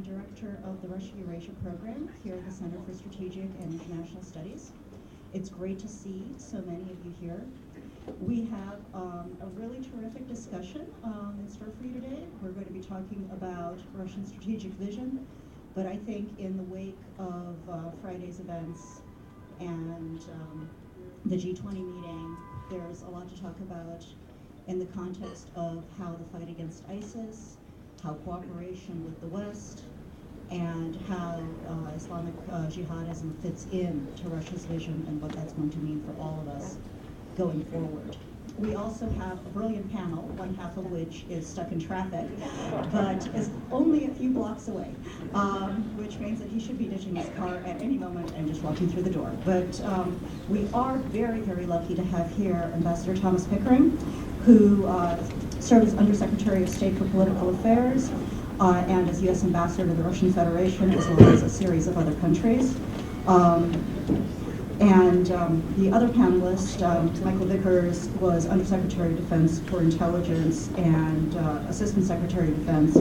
director of the Russia-Eurasia program here at the Center for Strategic and International Studies. It's great to see so many of you here. We have a really terrific discussion in store for you today. We're going to be talking about Russian strategic vision, but I think in the wake of Friday's events and the G20 meeting, there's a lot to talk about in the context of how the fight against ISIS, how cooperation with the West, and how Islamic jihadism fits in to Russia's vision and what that's going to mean for all of us going forward. We also have a brilliant panel, one half of which is stuck in traffic, but is only a few blocks away, which means that he should be ditching his car at any moment and just walking through the door. But we are very, very lucky to have here Ambassador Thomas Pickering, who served as Undersecretary of State for Political Affairs and as U.S. Ambassador to the Russian Federation, as well as a series of other countries. The other panelist, Michael Vickers, was Undersecretary of Defense for Intelligence and Assistant Secretary of Defense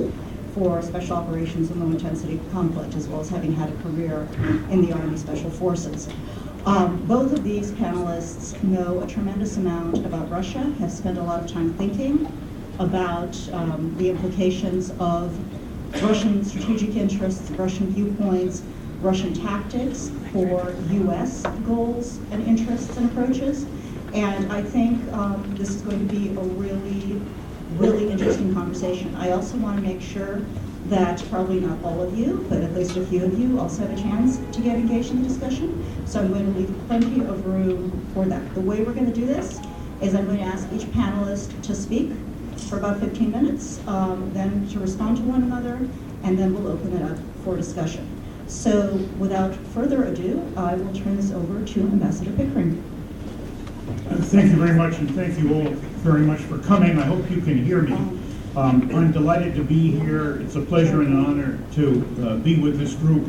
for Special Operations and Low-Intensity Conflict, as well as having had a career in the Army Special Forces. Both of these panelists know a tremendous amount about Russia, have spent a lot of time thinking about the implications of Russian strategic interests, Russian viewpoints, Russian tactics for U.S. goals and interests and approaches. And I think this is going to be a really, really interesting conversation. I also want to make sure that probably not all of you, but at least a few of you also have a chance to get engaged in the discussion. So I'm going to leave plenty of room for that. The way we're going to do this is I'm going to ask each panelist to speak for about 15 minutes, then to respond to one another, and then we'll open it up for discussion. So without further ado, I will turn this over to Ambassador Pickering. Thank you very much, and thank you all very much for coming. I hope you can hear me. I'm delighted to be here. It's a pleasure and an honor to be with this group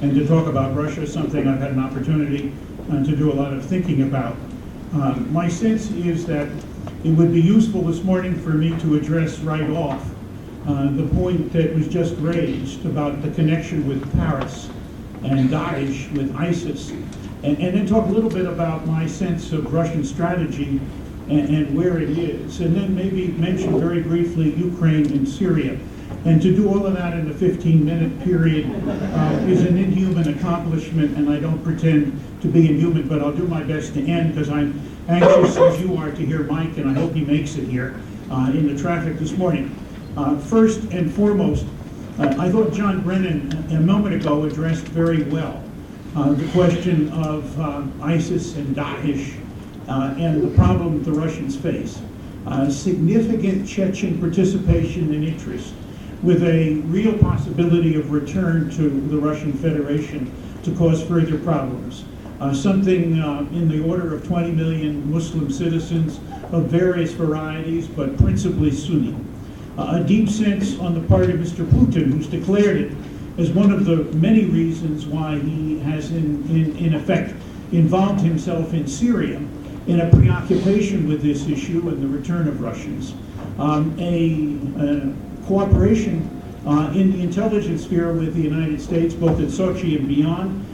and to talk about Russia, something I've had an opportunity to do a lot of thinking about. My sense is that it would be useful this morning for me to address right off the point that was just raised about the connection with Paris and Daesh with ISIS, and then talk a little bit about my sense of Russian strategy and where it is, and then maybe mention very briefly Ukraine and Syria. And to do all of that in a 15-minute period is an inhuman accomplishment, and I don't pretend to be inhuman, but I'll do my best to end, because I'm anxious, as you are, to hear Mike, and I hope he makes it here in the traffic this morning. First and foremost, I thought John Brennan a moment ago addressed very well the question of ISIS and Daesh and the problem the Russians face. Significant Chechen participation and interest, with a real possibility of return to the Russian Federation to cause further problems. Something in the order of 20 million Muslim citizens of various varieties, but principally Sunni. A deep sense on the part of Mr. Putin, who's declared it as one of the many reasons why he has in effect involved himself in Syria in a preoccupation with this issue and the return of Russians. A cooperation in the intelligence sphere with the United States, both at Sochi and beyond,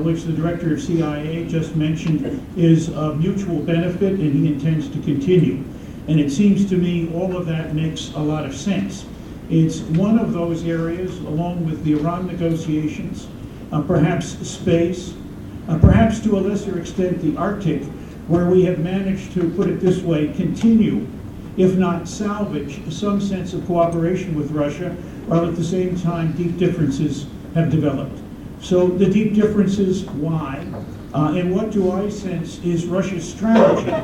which the director of CIA just mentioned, is of mutual benefit, and he intends to continue. And it seems to me all of that makes a lot of sense. It's one of those areas, along with the Iran negotiations, perhaps space, perhaps to a lesser extent the Arctic, where we have managed to, put it this way, continue, if not salvage, some sense of cooperation with Russia, while at the same time deep differences have developed. So the deep differences, why? And what do I sense is Russia's strategy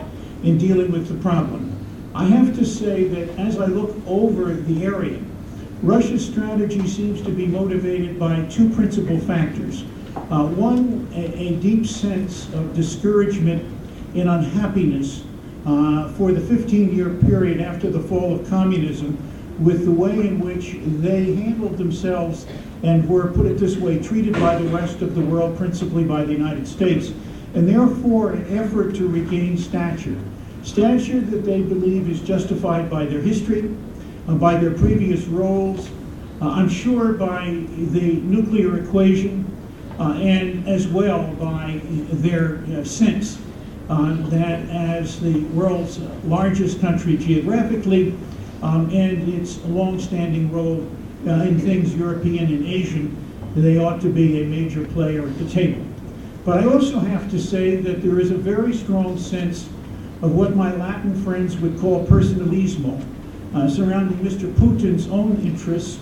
in dealing with the problem? I have to say that as I look over the area, Russia's strategy seems to be motivated by two principal factors. One, a deep sense of discouragement and unhappiness for the 15-year period after the fall of communism, with the way in which they handled themselves and were, put it this way, treated by the rest of the world, principally by the United States, and therefore an effort to regain stature that they believe is justified by their history, by their previous roles, I'm sure by the nuclear equation and as well by their sense that as the world's largest country geographically and its long-standing role in things European and Asian, they ought to be a major player at the table. But I also have to say that there is a very strong sense of what my Latin friends would call personalismo surrounding Mr. Putin's own interests.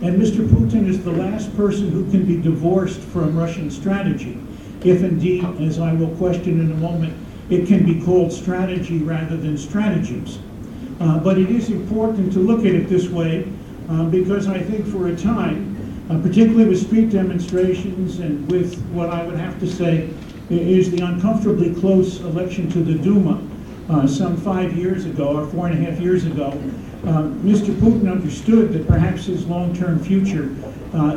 And Mr. Putin is the last person who can be divorced from Russian strategy, if indeed, as I will question in a moment, it can be called strategy rather than stratagems. But it is important to look at it this way because I think for a time, particularly with street demonstrations and with what I would have to say is the uncomfortably close election to the Duma some 5 years ago, or 4.5 years ago, Mr. Putin understood that perhaps his long-term future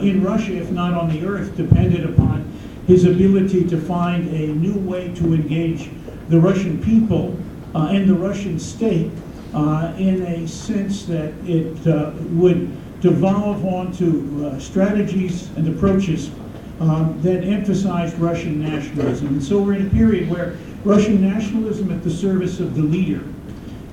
in Russia, if not on the earth, depended upon his ability to find a new way to engage the Russian people and the Russian state in a sense that it would devolve onto strategies and approaches that emphasized Russian nationalism. And so we're in a period where Russian nationalism at the service of the leader,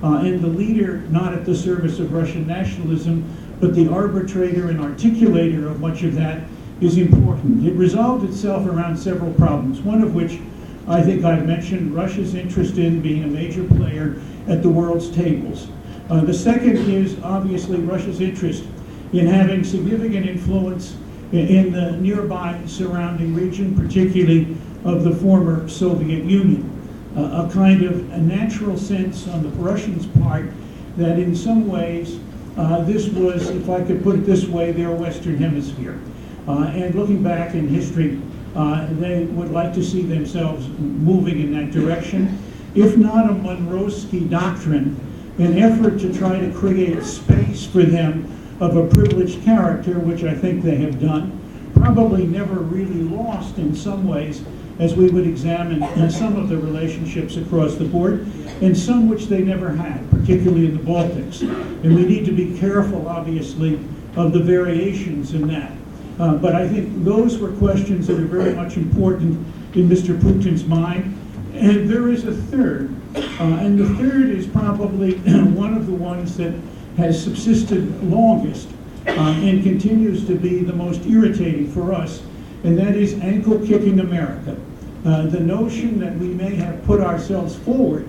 and the leader not at the service of Russian nationalism, but the arbitrator and articulator of much of that is important. It resolved itself around several problems, one of which I think I've mentioned, Russia's interest in being a major player at the world's tables. The second is obviously Russia's interest in having significant influence in the nearby surrounding region, particularly of the former Soviet Union. A kind of a natural sense on the Russians' part that in some ways this was, if I could put it this way, their Western Hemisphere. And looking back in history, they would like to see themselves moving in that direction. If not a Monroevsky doctrine, an effort to try to create space for them of a privileged character, which I think they have done, probably never really lost in some ways, as we would examine some of the relationships across the board, and some which they never had, particularly in the Baltics. And we need to be careful, obviously, of the variations in that. But I think those were questions that are very much important in Mr. Putin's mind. And there is a third, and the third is probably one of the ones that has subsisted longest and continues to be the most irritating for us, and that is ankle-kicking America. The notion that we may have put ourselves forward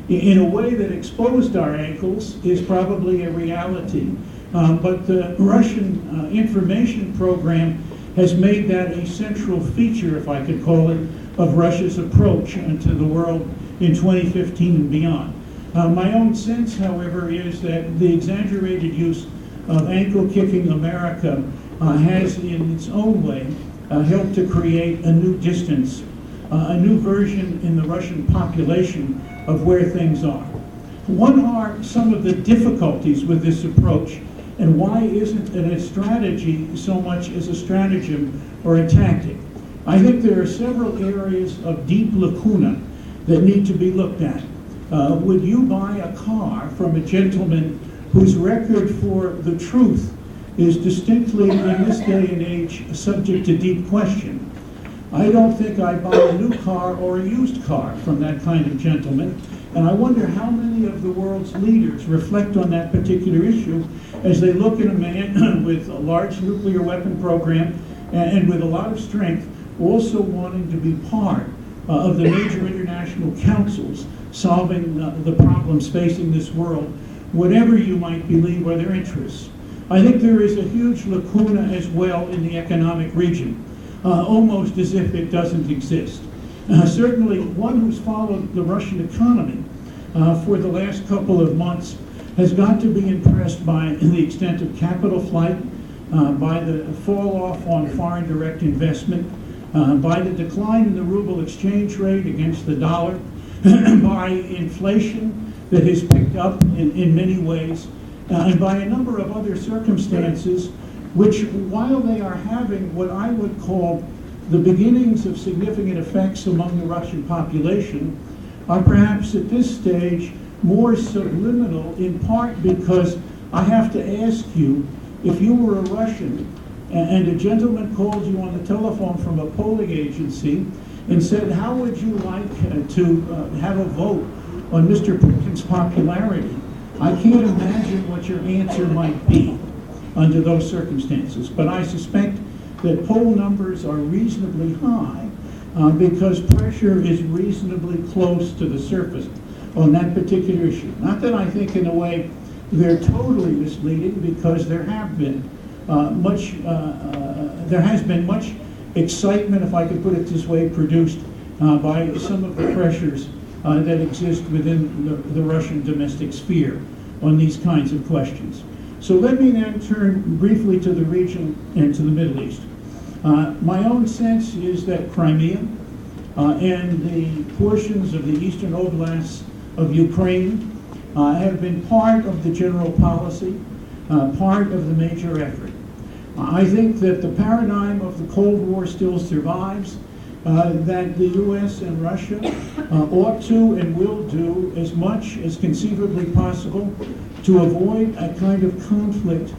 in a way that exposed our ankles is probably a reality. But the Russian information program has made that a central feature, if I could call it, of Russia's approach to the world in 2015 and beyond. My own sense, however, is that the exaggerated use of ankle-kicking America has, in its own way, helped to create a new distance, a new version in the Russian population of where things are. What are some of the difficulties with this approach, and why isn't it a strategy so much as a stratagem or a tactic? I think there are several areas of deep lacuna that need to be looked at. Would you buy a car from a gentleman whose record for the truth is distinctly, in this day and age, subject to deep question? I don't think I'd buy a new car or a used car from that kind of gentleman, and I wonder how many of the world's leaders reflect on that particular issue as they look at a man with a large nuclear weapon program and with a lot of strength, also wanting to be part of the major international councils solving the problems facing this world, whatever you might believe are their interests. I think there is a huge lacuna as well in the economic region, almost as if it doesn't exist. Certainly, one who's followed the Russian economy for the last couple of months has got to be impressed by the extent of capital flight, by the fall off on foreign direct investment, by the decline in the ruble exchange rate against the dollar, by inflation that has picked up in many ways, and by a number of other circumstances which, while they are having what I would call the beginnings of significant effects among the Russian population, are perhaps at this stage more subliminal, in part because I have to ask you, if you were a Russian and a gentleman called you on the telephone from a polling agency and said, how would you like to have a vote on Mr. Putin's popularity, I can't imagine what your answer might be under those circumstances. But I suspect that poll numbers are reasonably high because pressure is reasonably close to the surface on that particular issue. Not that I think in a way they're totally misleading, because there has been much excitement, if I could put it this way, produced by some of the pressures that exist within the Russian domestic sphere on these kinds of questions. So let me then turn briefly to the region and to the Middle East. My own sense is that Crimea and the portions of the eastern oblasts of Ukraine have been part of the general policy, part of the major effort. I think that the paradigm of the Cold War still survives, that the US and Russia ought to and will do as much as conceivably possible to avoid a kind of conflict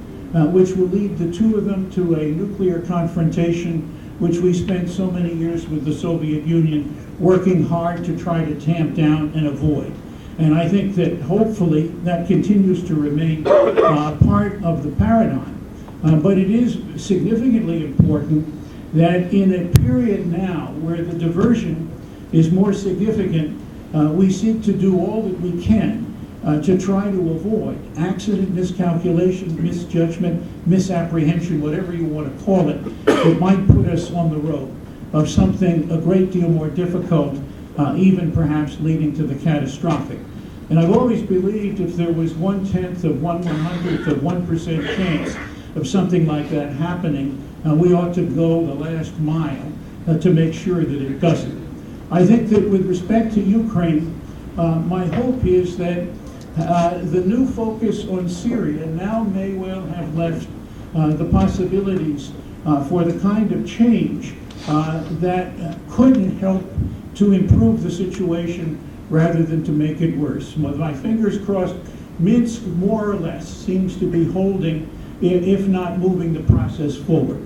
which will lead the two of them to a nuclear confrontation, which we spent so many years with the Soviet Union working hard to try to tamp down and avoid. And I think that hopefully that continues to remain part of the paradigm. But it is significantly important that in a period now where the diversion is more significant, we seek to do all that we can to try to avoid accident, miscalculation, misjudgment, misapprehension, whatever you want to call it, that might put us on the road of something a great deal more difficult, even perhaps leading to the catastrophic. And I've always believed if there was 1/10 of 1/100th of 1% chance of something like that happening, we ought to go the last mile to make sure that it doesn't. I think that with respect to Ukraine, my hope is that the new focus on Syria now may well have left the possibilities for the kind of change that could help to improve the situation rather than to make it worse. With my fingers crossed, Minsk more or less seems to be holding, if not moving the process forward.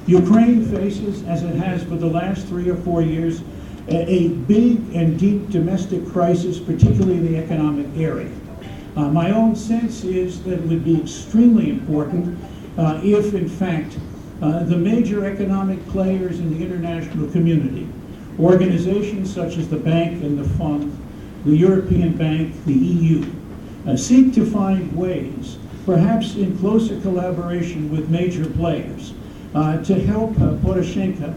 Ukraine faces, as it has for the last 3 or 4 years, a big and deep domestic crisis, particularly in the economic area. My own sense is that it would be extremely important if, in fact, the major economic players in the international community, organizations such as the Bank and the Fund, the European Bank, the EU, seek to find ways, perhaps in closer collaboration with major players, to help Poroshenko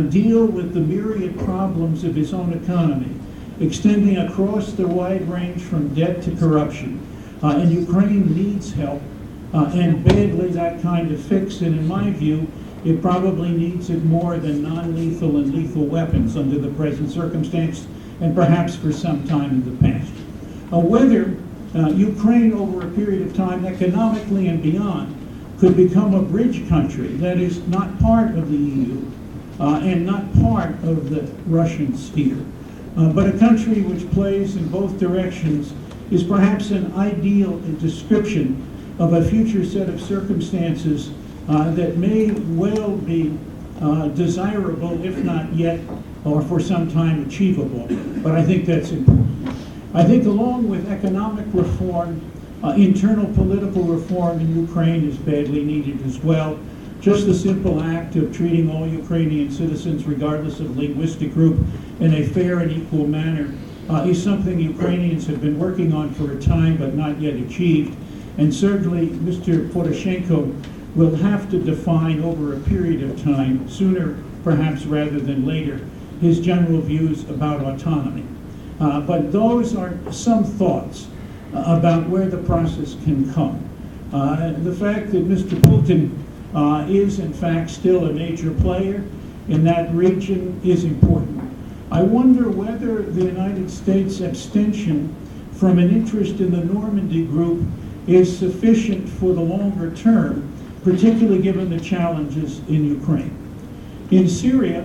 deal with the myriad problems of his own economy, extending across the wide range from debt to corruption. And Ukraine needs help, and badly that kind of fix. And in my view, it probably needs it more than non-lethal and lethal weapons under the present circumstance, and perhaps for some time in the past. Whether Ukraine over a period of time, economically and beyond, could become a bridge country that is not part of the EU and not part of the Russian sphere, but a country which plays in both directions, is perhaps an ideal description of a future set of circumstances that may well be desirable, if not yet, or for some time achievable. But I think that's important. I think along with economic reform, internal political reform in Ukraine is badly needed as well. Just the simple act of treating all Ukrainian citizens, regardless of linguistic group, in a fair and equal manner is something Ukrainians have been working on for a time but not yet achieved. And certainly Mr. Poroshenko will have to define over a period of time, sooner perhaps rather than later, his general views about autonomy. But those are some thoughts about where the process can come. The fact that Mr. Putin is in fact still a major player in that region is important. I wonder whether the United States abstention from an interest in the Normandy group is sufficient for the longer term, particularly given the challenges in Ukraine. In Syria,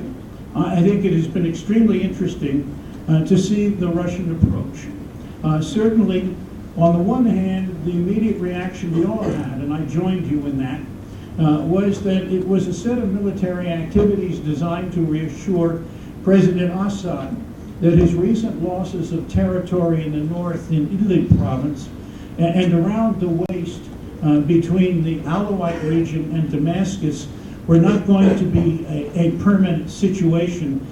I think it has been extremely interesting to see the Russian approach. Certainly, on the one hand, the immediate reaction we all had, and I joined you in that, was that it was a set of military activities designed to reassure President Assad that his recent losses of territory in the north in Idlib province and around the waist between the Alawite region and Damascus were not going to be a permanent situation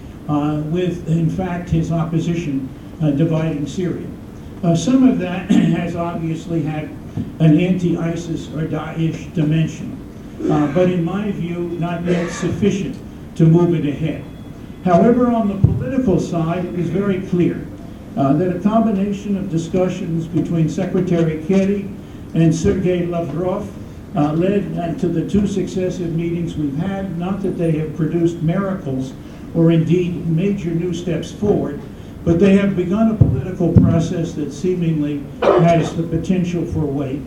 with, in fact, his opposition dividing Syria. Some of that has obviously had an anti-ISIS or Daesh dimension, but in my view, not yet sufficient to move it ahead. However, on the political side, it was very clear that a combination of discussions between Secretary Kerry and Sergei Lavrov led to the two successive meetings we've had, not that they have produced miracles or indeed major new steps forward, but they have begun a political process that seemingly has the potential for weight.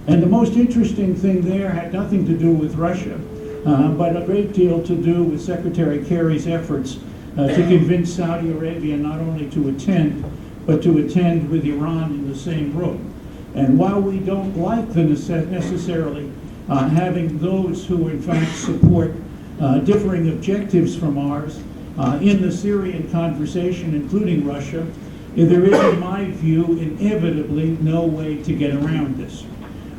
And the most interesting thing there had nothing to do with Russia, but a great deal to do with Secretary Kerry's efforts to convince Saudi Arabia not only to attend, but to attend with Iran in the same room. And while we don't like the necessarily having those who in fact support differing objectives from ours in the Syrian conversation, including Russia, there is, in my view, inevitably no way to get around this.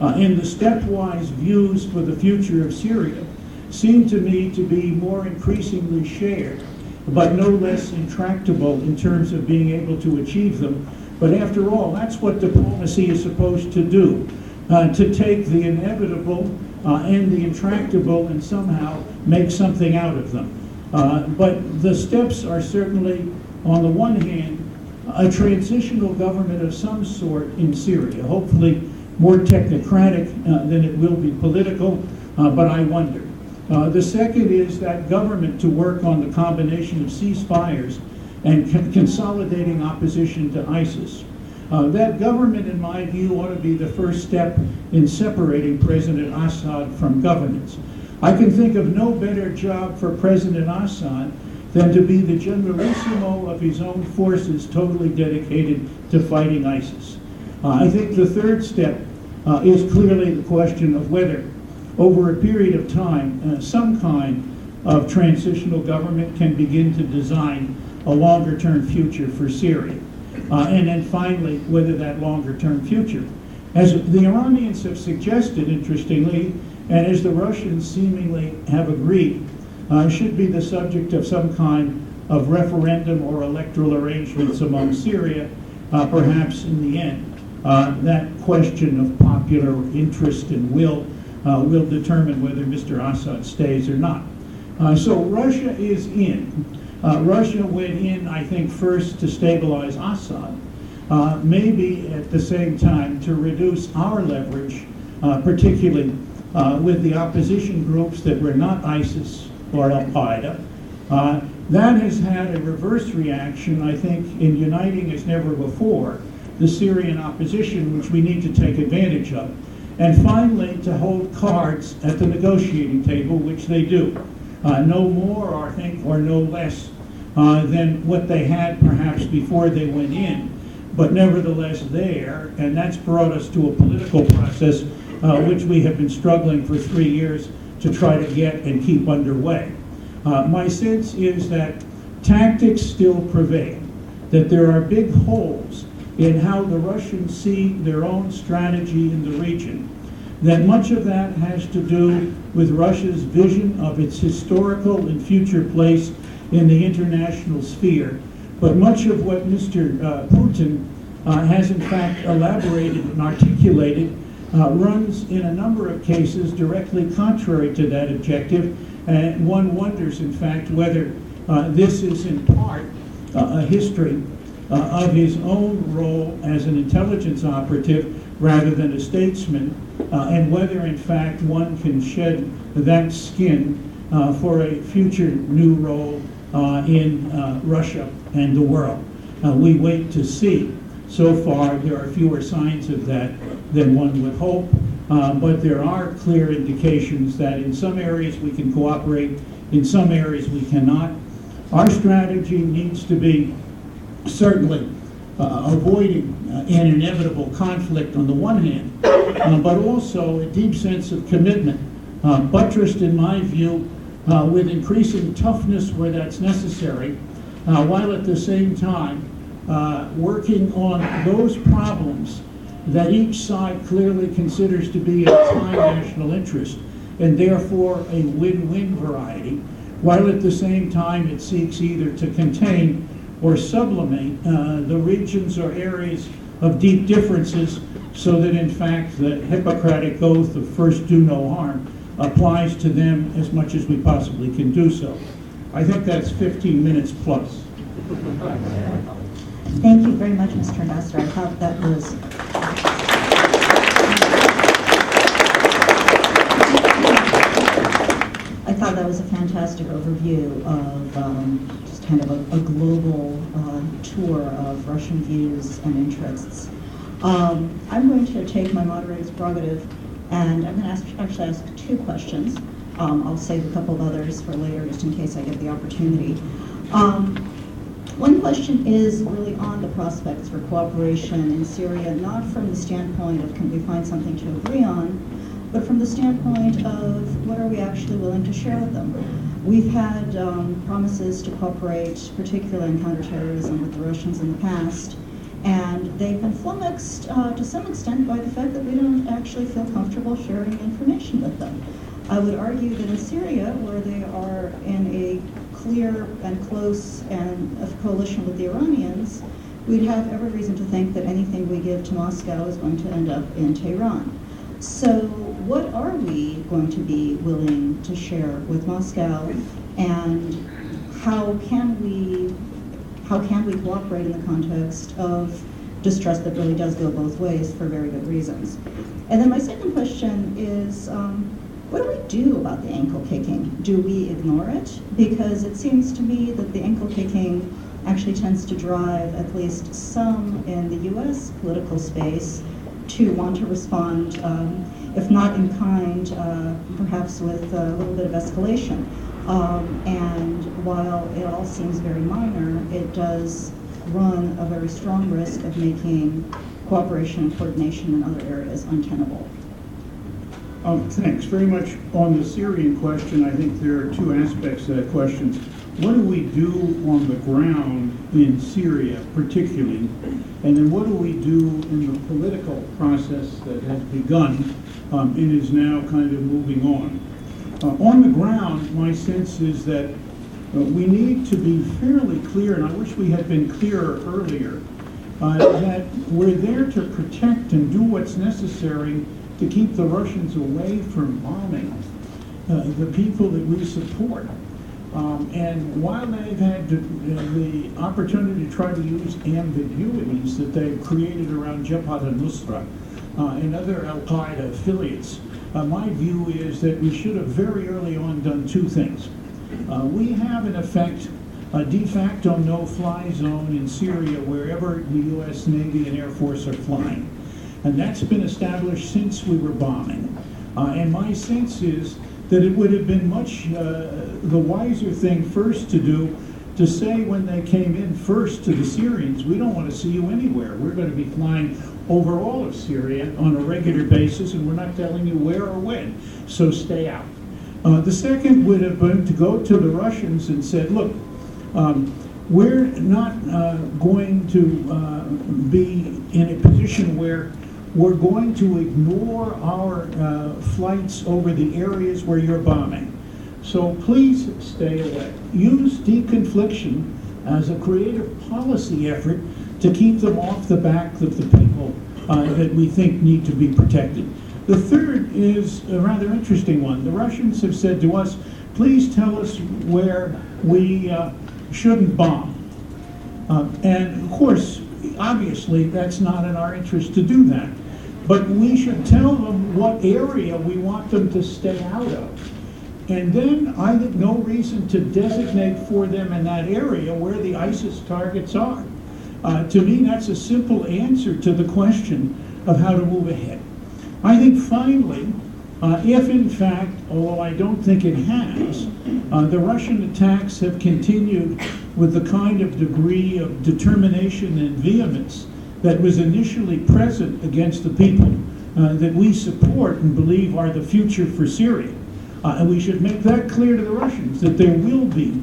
And the stepwise views for the future of Syria seem to me to be more increasingly shared, but no less intractable in terms of being able to achieve them. But after all, that's what diplomacy is supposed to do, to take the inevitable and the intractable and somehow make something out of them. But the steps are certainly, on the one hand, a transitional government of some sort in Syria, hopefully more technocratic than it will be political, but I wonder. The second is that government to work on the combination of ceasefires and consolidating opposition to ISIS. That government, in my view, ought to be the first step in separating President Assad from governance. I can think of no better job for President Assad than to be the generalissimo of his own forces totally dedicated to fighting ISIS. I think the third step is clearly the question of whether, over a period of time, some kind of transitional government can begin to design a longer-term future for Syria. And then finally, whether that longer-term future, as the Iranians have suggested, interestingly, and as the Russians seemingly have agreed, should be the subject of some kind of referendum or electoral arrangements among Syria, perhaps in the end. That question of popular interest and will determine whether Mr. Assad stays or not. So Russia is in. Russia went in, I think, first to stabilize Assad, maybe at the same time to reduce our leverage, particularly with the opposition groups that were not ISIS or Al-Qaeda. That has had a reverse reaction, I think, in uniting as never before the Syrian opposition, which we need to take advantage of. And finally, to hold cards at the negotiating table, which they do. No more, I think, or no less than what they had perhaps before they went in, but nevertheless there, and that's brought us to a political process which we have been struggling for 3 years to try to get and keep underway. My sense is that tactics still prevail, that there are big holes in how the Russians see their own strategy in the region, that much of that has to do with Russia's vision of its historical and future place in the international sphere. But much of what Mr. Putin has in fact elaborated and articulated runs in a number of cases directly contrary to that objective. And one wonders, in fact, whether this is in part a history of his own role as an intelligence operative rather than a statesman, and whether in fact one can shed that skin for a future new role in Russia and the world. We wait to see. So far, there are fewer signs of that than one would hope, but there are clear indications that in some areas we can cooperate, in some areas we cannot. Our strategy needs to be certainly avoiding an inevitable conflict on the one hand, but also a deep sense of commitment, buttressed, in my view, with increasing toughness where that's necessary, while at the same time working on those problems that each side clearly considers to be of high national interest, and therefore a win-win variety, while at the same time it seeks either to contain or sublimate the regions or areas of deep differences, so that in fact the Hippocratic oath of first do no harm applies to them as much as we possibly can do so. I think that's 15 minutes plus. Thank you very much, Mr. Nasser. I thought that was a fantastic overview of just kind of a global tour of Russian views and interests. I'm going to take my moderator's prerogative, and I'm going to actually ask two questions. I'll save a couple of others for later, just in case I get the opportunity. One question is really on the prospects for cooperation in Syria, not from the standpoint of can we find something to agree on, but from the standpoint of what are we actually willing to share with them. We've had promises to cooperate, particularly in counterterrorism, with the Russians in the past, and they've been flummoxed to some extent by the fact that we don't actually feel comfortable sharing information with them. I would argue that in Syria, where they are in a clear and close and a coalition with the Iranians, we'd have every reason to think that anything we give to Moscow is going to end up in Tehran. So what are we going to be willing to share with Moscow, and how can we cooperate in the context of distrust that really does go both ways for very good reasons? And then my second question is, what do we do about the ankle kicking? Do we ignore it? Because it seems to me that the ankle kicking actually tends to drive at least some in the US political space to want to respond, if not in kind, perhaps with a little bit of escalation. And while it all seems very minor, it does run a very strong risk of making cooperation and coordination in other areas untenable. Thanks very much. On the Syrian question, I think there are two aspects to that question. What do we do on the ground in Syria, particularly? And then what do we do in the political process that has begun and is now kind of moving on? On the ground, my sense is that we need to be fairly clear, and I wish we had been clearer earlier, that we're there to protect and do what's necessary to keep the Russians away from bombing the people that we support. And while they've had the opportunity to try to use ambiguities that they've created around Jabhat al-Nusra and other al-Qaeda affiliates, my view is that we should have very early on done two things. We have, in effect, a de facto no-fly zone in Syria wherever the U.S. Navy and Air Force are flying. And that's been established since we were bombing. And my sense is that it would have been much the wiser thing first to do to say when they came in first to the Syrians, we don't want to see you anywhere. We're going to be flying over all of Syria on a regular basis, and we're not telling you where or when, so stay out. The second would have been to go to the Russians and said, look, we're not going to be in a position where we're going to ignore our flights over the areas where you're bombing. So please stay away. Use deconfliction as a creative policy effort to keep them off the back of the people that we think need to be protected. The third is a rather interesting one. The Russians have said to us, please tell us where we shouldn't bomb. And of course, obviously, that's not in our interest to do that. But we should tell them what area we want them to stay out of. And then I think no reason to designate for them in that area where the ISIS targets are. To me, that's a simple answer to the question of how to move ahead. I think finally, if in fact, although I don't think it has, the Russian attacks have continued with the kind of degree of determination and vehemence that was initially present against the people that we support and believe are the future for Syria. And we should make that clear to the Russians, that there will be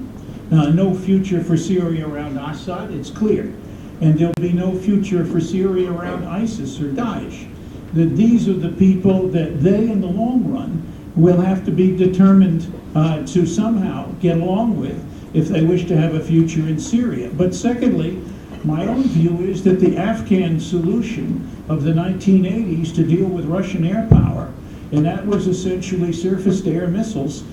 no future for Syria around Assad, it's clear. And there'll be no future for Syria around ISIS or Daesh. That these are the people that they, in the long run, will have to be determined to somehow get along with if they wish to have a future in Syria. But secondly, my own view is that the Afghan solution of the 1980s to deal with Russian air power, and that was essentially surface-to-air missiles,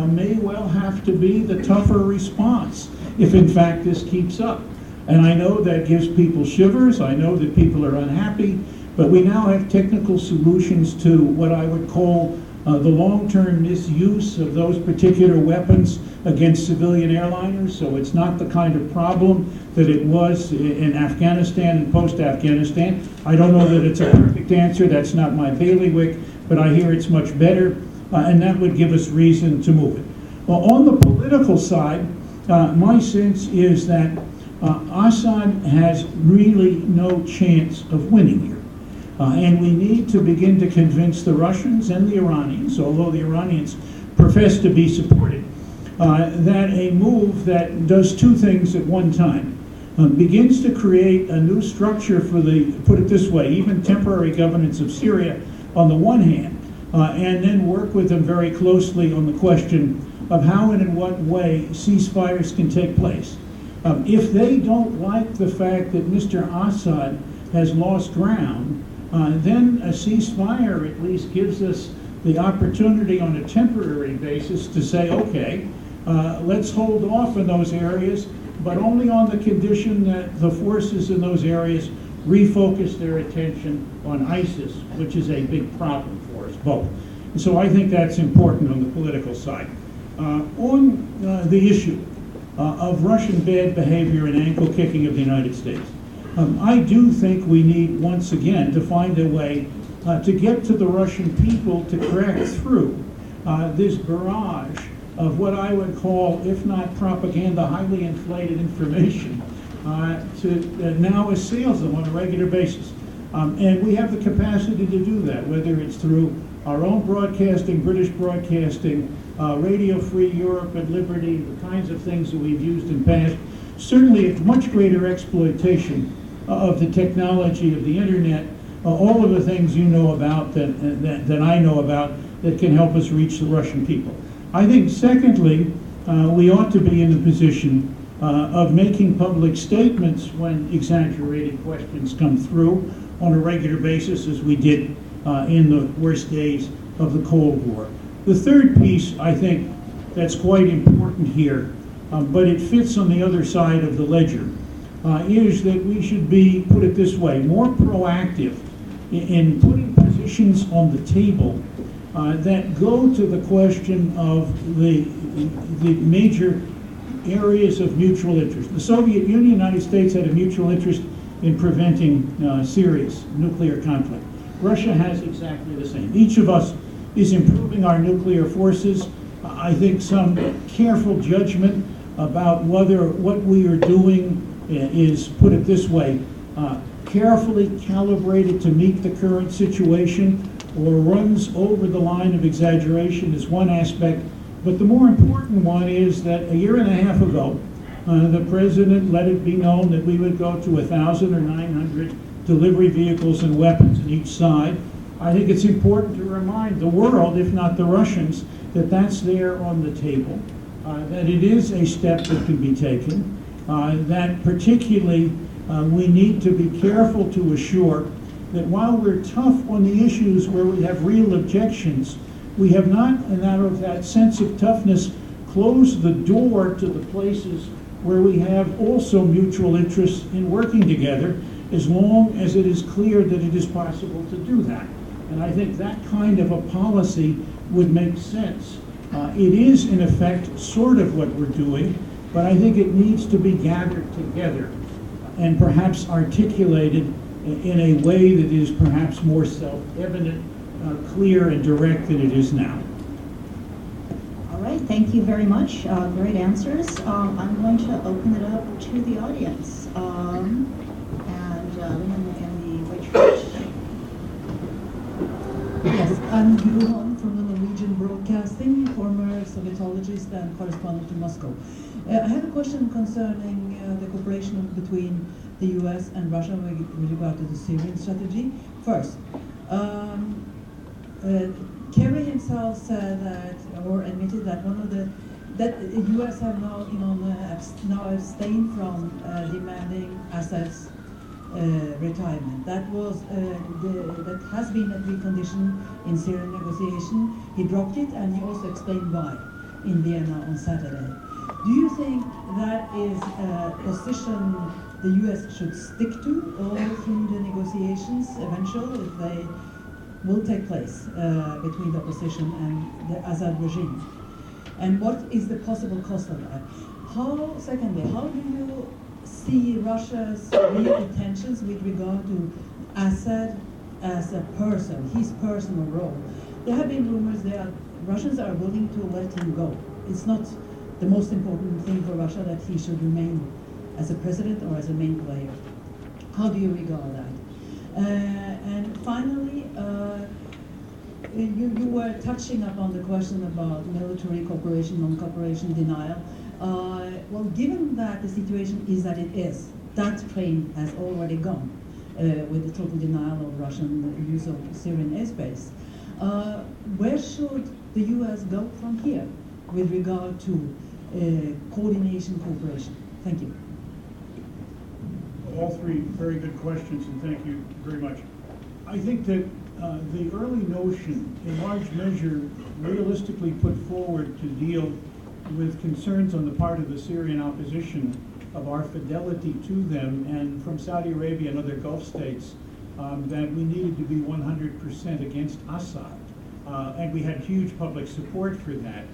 may well have to be the tougher response if in fact this keeps up. And I know that gives people shivers, I know that people are unhappy, but we now have technical solutions to what I would call the long-term misuse of those particular weapons against civilian airliners, so it's not the kind of problem that it was in Afghanistan and post-Afghanistan. I don't know that it's a perfect answer, that's not my bailiwick, but I hear it's much better, and that would give us reason to move it. Well, on the political side, my sense is that Assad has really no chance of winning here. And we need to begin to convince the Russians and the Iranians, although the Iranians profess to be supported, that a move that does two things at one time begins to create a new structure for the, put it this way, even temporary governance of Syria on the one hand, and then work with them very closely on the question of how and in what way ceasefires can take place. If they don't like the fact that Mr. Assad has lost ground, then a ceasefire at least gives us the opportunity on a temporary basis to say, okay, let's hold off in those areas, but only on the condition that the forces in those areas refocus their attention on ISIS, which is a big problem for us both. And so I think that's important on the political side. On the issue of Russian bad behavior and ankle kicking of the United States, I do think we need, once again, to find a way to get to the Russian people to crack through this barrage of what I would call, if not propaganda, highly inflated information to now assails them on a regular basis. And we have the capacity to do that, whether it's through our own broadcasting, British broadcasting, Radio Free Europe and Liberty, the kinds of things that we've used in past. Certainly a much greater exploitation of the technology of the internet, all of the things you know about that I know about that can help us reach the Russian people. I think secondly, we ought to be in the position of making public statements when exaggerated questions come through on a regular basis, as we did in the worst days of the Cold War. The third piece, I think, that's quite important here, but it fits on the other side of the ledger, is that we should be, put it this way, more proactive in putting positions on the table that go to the question of the major areas of mutual interest. The Soviet Union and the United States had a mutual interest in preventing serious nuclear conflict. Russia has exactly the same. Each of us is improving our nuclear forces. I think some careful judgment about whether what we are doing is, put it this way, carefully calibrated to meet the current situation or runs over the line of exaggeration is one aspect. But the more important one is that a year and a half ago, the president let it be known that we would go to 1,000 or 900 delivery vehicles and weapons on each side. I think it's important to remind the world, if not the Russians, that that's there on the table, that it is a step that can be taken, that particularly we need to be careful to assure that while we're tough on the issues where we have real objections, we have not, and out of that sense of toughness, closed the door to the places where we have also mutual interests in working together, as long as it is clear that it is possible to do that. And I think that kind of a policy would make sense. It is, in effect, sort of what we're doing, but I think it needs to be gathered together and perhaps articulated in a way that is perhaps more self-evident, clear, and direct than it is now. All right, thank you very much. Great answers. I'm going to open it up to the audience. We have Yes, I'm Gudrun from the Norwegian Broadcasting, former Sovietologist and correspondent to Moscow. I have a question concerning the cooperation between the US and Russia with regard to the Syrian strategy. First, Kerry himself said that, or admitted that that the US have now, now abstained from demanding Assad's retirement. That has been a precondition in Syrian negotiation. He dropped it, and he also explained why in Vienna on Saturday. Do you think that is a position the US should stick to all through the negotiations eventually, if they will take place between the opposition and the Assad regime? And what is the possible cost of that? Secondly, how do you see Russia's real intentions with regard to Assad as a person, his personal role? There have been rumors that Russians are willing to let him go. It's not the most important thing for Russia that he should remain as a president or as a main player. How do you regard that? And finally, you were touching upon the question about military cooperation, non-cooperation, denial. Well, given that the situation is that it is, that train has already gone with the total denial of Russian use of Syrian airspace. Where should the US go from here with regard to coordination, cooperation? Thank you. All three very good questions, and thank you very much. I think that the early notion, in large measure, realistically put forward to deal with concerns on the part of the Syrian opposition of our fidelity to them, and from Saudi Arabia and other Gulf states, that we needed to be 100% against Assad. And we had huge public support for that.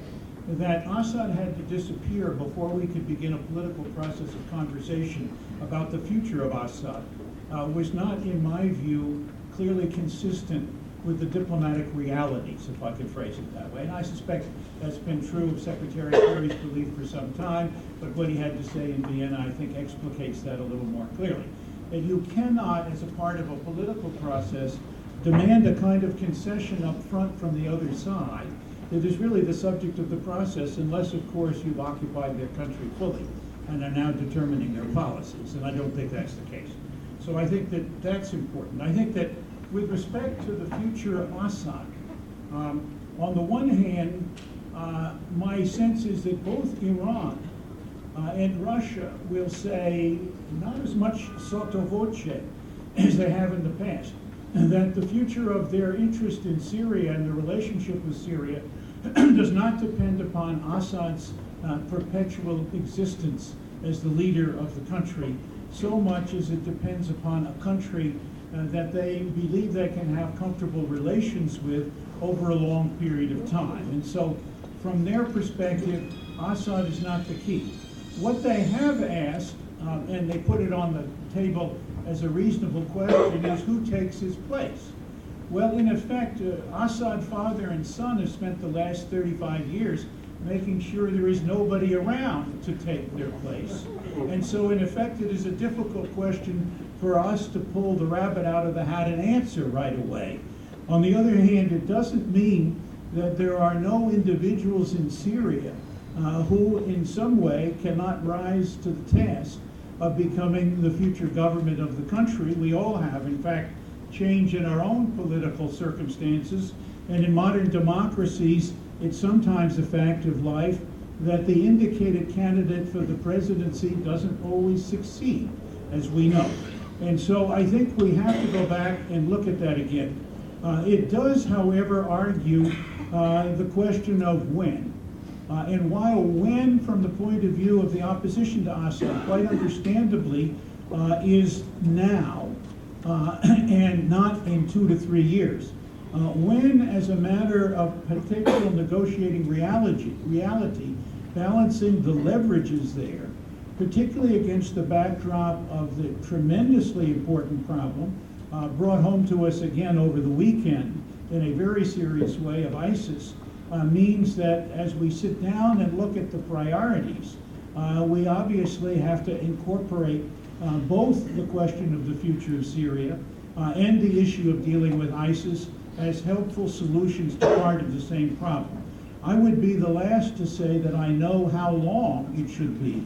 That Assad had to disappear before we could begin a political process of conversation about the future of Assad was not, in my view, clearly consistent with the diplomatic realities, if I could phrase it that way. And I suspect that's been true of Secretary Kerry's belief for some time, but what he had to say in Vienna, I think, explicates that a little more clearly. That you cannot, as a part of a political process, demand a kind of concession up front from the other side that is really the subject of the process, unless, of course, you've occupied their country fully and are now determining their policies, and I don't think that's the case. So I think that that's important. I think that with respect to the future of Assad, on the one hand, my sense is that both Iran and Russia will say not as much sotto voce as they have in the past, and that the future of their interest in Syria and the relationship with Syria does not depend upon Assad's perpetual existence as the leader of the country, so much as it depends upon a country that they believe they can have comfortable relations with over a long period of time. And so, from their perspective, Assad is not the key. What they have asked, and they put it on the table as a reasonable question, is who takes his place? Well, in effect, Assad father and son have spent the last 35 years making sure there is nobody around to take their place. And so, in effect, it is a difficult question for us to pull the rabbit out of the hat and answer right away. On the other hand, it doesn't mean that there are no individuals in Syria who, in some way, cannot rise to the task of becoming the future government of the country. We all have, in fact, change in our own political circumstances, and in modern democracies, it's sometimes a fact of life that the indicated candidate for the presidency doesn't always succeed, as we know. And so I think we have to go back and look at that again. It does, however, argue the question of when. And while when, from the point of view of the opposition to Assad, quite understandably, is now and not in 2 to 3 years, when, as a matter of particular negotiating reality, balancing the leverages there, particularly against the backdrop of the tremendously important problem brought home to us again over the weekend in a very serious way of ISIS, means that as we sit down and look at the priorities, we obviously have to incorporate both the question of the future of Syria and the issue of dealing with ISIS as helpful solutions to part of the same problem. I would be the last to say that I know how long it should be,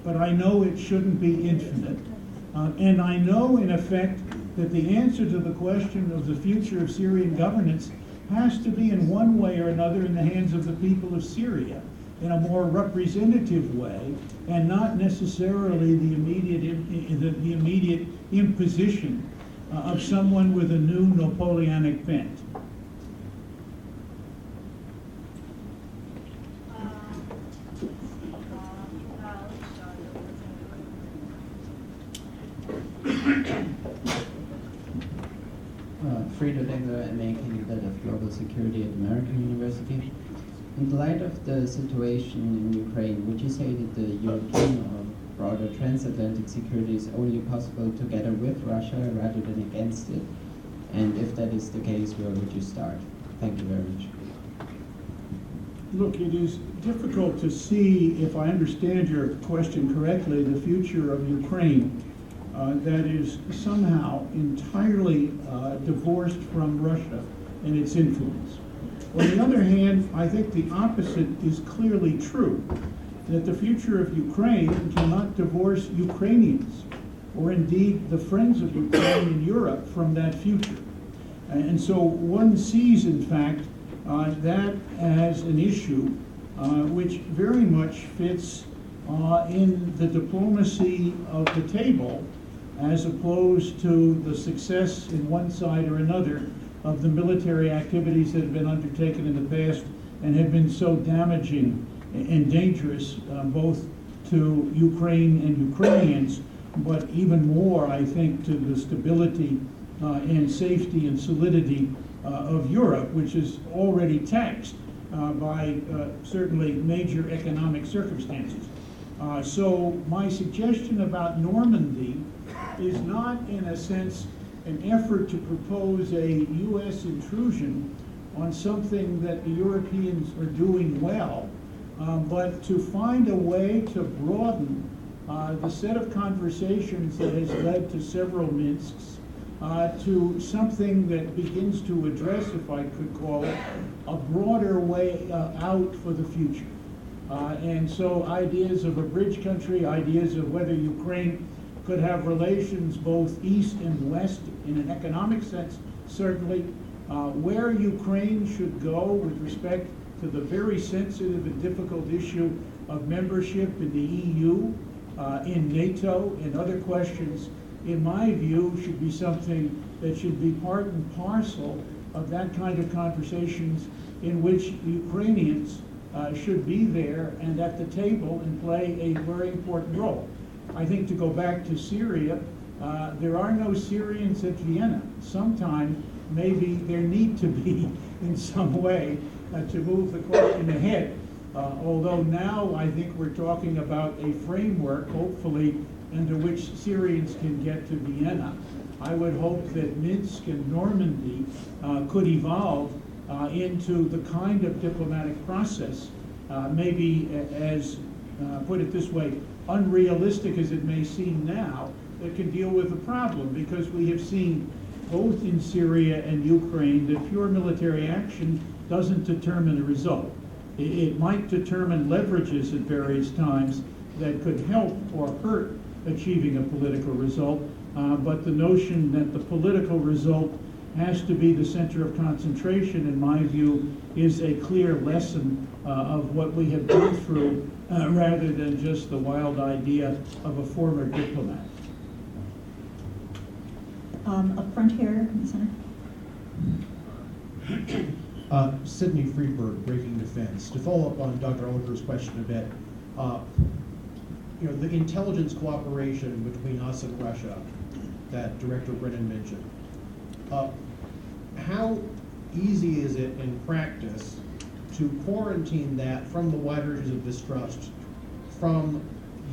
but I know it shouldn't be infinite. And I know, in effect, that the answer to the question of the future of Syrian governance has to be in one way or another in the hands of the people of Syria in a more representative way, and not necessarily the immediate imposition of someone with a new Napoleonic bent. Frieder Denger, MA candidate of Global Security at American University. In the light of the situation in Ukraine, would you say that the European or broader transatlantic security is only possible together with Russia rather than against it? And if that is the case, where would you start? Thank you very much. Look, it is difficult to see, if I understand your question correctly, the future of Ukraine that is somehow entirely divorced from Russia and its influence. On the other hand, I think the opposite is clearly true, that the future of Ukraine cannot divorce Ukrainians, or indeed the friends of Ukraine in Europe, from that future. And so one sees, in fact, that as an issue which very much fits in the diplomacy of the table, as opposed to the success in one side or another of the military activities that have been undertaken in the past and have been so damaging and dangerous both to Ukraine and Ukrainians, but even more, I think, to the stability and safety and solidity of Europe, which is already taxed by certainly major economic circumstances. So my suggestion about Normandy is not, in a sense, an effort to propose a U.S. intrusion on something that the Europeans are doing well, but to find a way to broaden the set of conversations that has led to several Minsks to something that begins to address, if I could call it, a broader way out for the future. And so ideas of a bridge country, ideas of whether Ukraine could have relations both east and west in an economic sense, certainly, where Ukraine should go with respect to the very sensitive and difficult issue of membership in the EU, in NATO, and other questions, in my view, should be something that should be part and parcel of that kind of conversations in which Ukrainians should be there and at the table and play a very important role. I think, to go back to Syria, there are no Syrians at Vienna. Sometime, maybe there need to be in some way to move the question ahead. Although now I think we're talking about a framework, hopefully, under which Syrians can get to Vienna. I would hope that Minsk and Normandy could evolve into the kind of diplomatic process, maybe as, put it this way, unrealistic as it may seem now, that can deal with the problem, because we have seen both in Syria and Ukraine that pure military action doesn't determine a result. It might determine leverages at various times that could help or hurt achieving a political result, but the notion that the political result has to be the center of concentration, in my view, is a clear lesson of what we have gone through, rather than just the wild idea of a former diplomat. Up front here in the center. Sidney Friedberg, Breaking Defense. To follow up on Dr. Oliker's question a bit, the intelligence cooperation between us and Russia that Director Brennan mentioned, how easy is it in practice to quarantine that from the wide ranges of distrust, from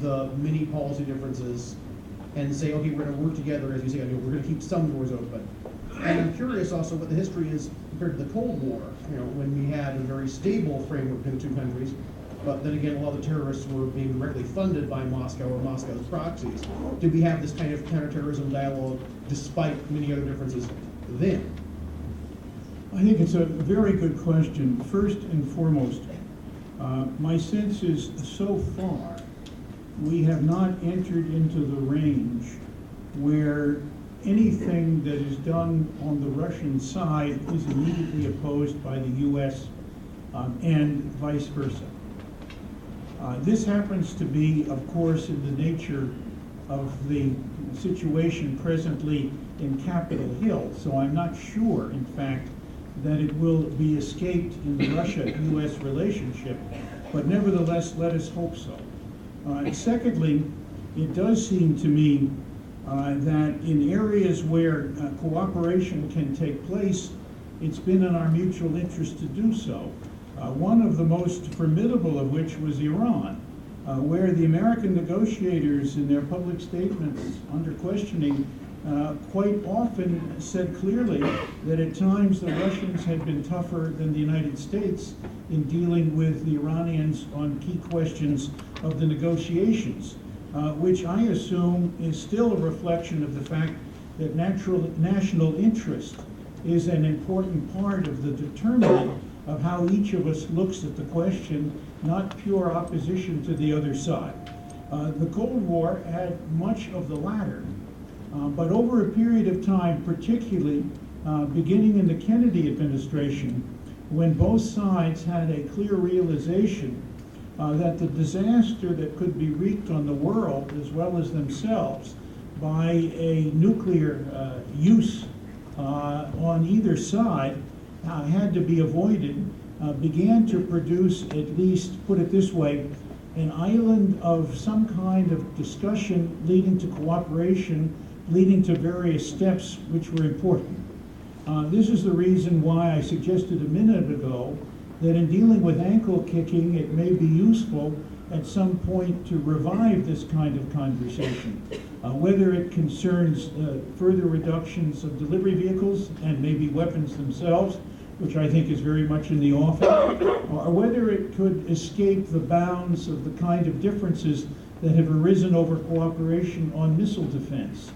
the many policy differences, and say, okay, we're going to work together, as you say, we're going to keep some doors open. And I'm curious also what the history is compared to the Cold War, when we had a very stable framework in the two countries, but then again, a lot of the terrorists were being directly funded by Moscow or Moscow's proxies. Did we have this kind of counterterrorism dialogue despite many other differences then? I think it's a very good question. First and foremost, my sense is so far we have not entered into the range where anything that is done on the Russian side is immediately opposed by the U.S. And vice versa. This happens to be, of course, in the nature of the situation presently in Capitol Hill, so I'm not sure, in fact, that it will be escaped in the Russia-U.S. relationship, but nevertheless, let us hope so. Secondly, it does seem to me that in areas where cooperation can take place, it's been in our mutual interest to do so. One of the most formidable of which was Iran, where the American negotiators in their public statements under questioning quite often said clearly that at times the Russians had been tougher than the United States in dealing with the Iranians on key questions of the negotiations, which I assume is still a reflection of the fact that national interest is an important part of the determinant of how each of us looks at the question, not pure opposition to the other side. The Cold War had much of the latter, but over a period of time, particularly beginning in the Kennedy administration, when both sides had a clear realization that the disaster that could be wreaked on the world as well as themselves by a nuclear use on either side had to be avoided, began to produce, at least, put it this way, an island of some kind of discussion leading to cooperation, leading to various steps which were important. This is the reason why I suggested a minute ago that in dealing with ankle kicking, it may be useful at some point to revive this kind of conversation, whether it concerns further reductions of delivery vehicles and maybe weapons themselves, which I think is very much in the offing, or whether it could escape the bounds of the kind of differences that have arisen over cooperation on missile defense,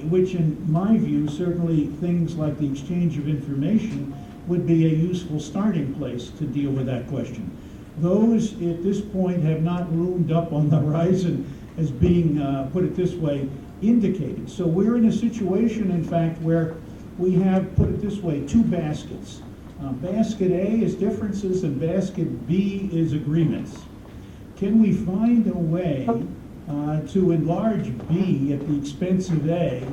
which in my view, certainly things like the exchange of information would be a useful starting place to deal with that question. Those at this point have not loomed up on the horizon as being, put it this way, indicated. So we're in a situation, in fact, where we have, put it this way, two baskets. Basket A is differences and basket B is agreements. Can we find a way to enlarge B at the expense of A,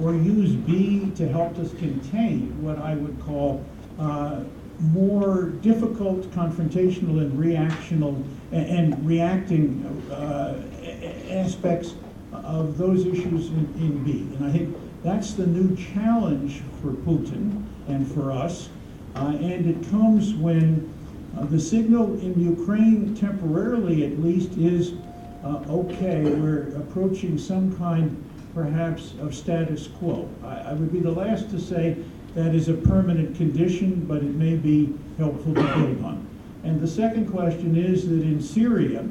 or use B to help us contain what I would call more difficult confrontational and reacting aspects of those issues in B? And I think that's the new challenge for Putin and for us. And it comes when the signal in Ukraine, temporarily at least, is okay, we're approaching some kind, perhaps, of status quo. I would be the last to say that is a permanent condition, but it may be helpful to build on. And the second question is that in Syria,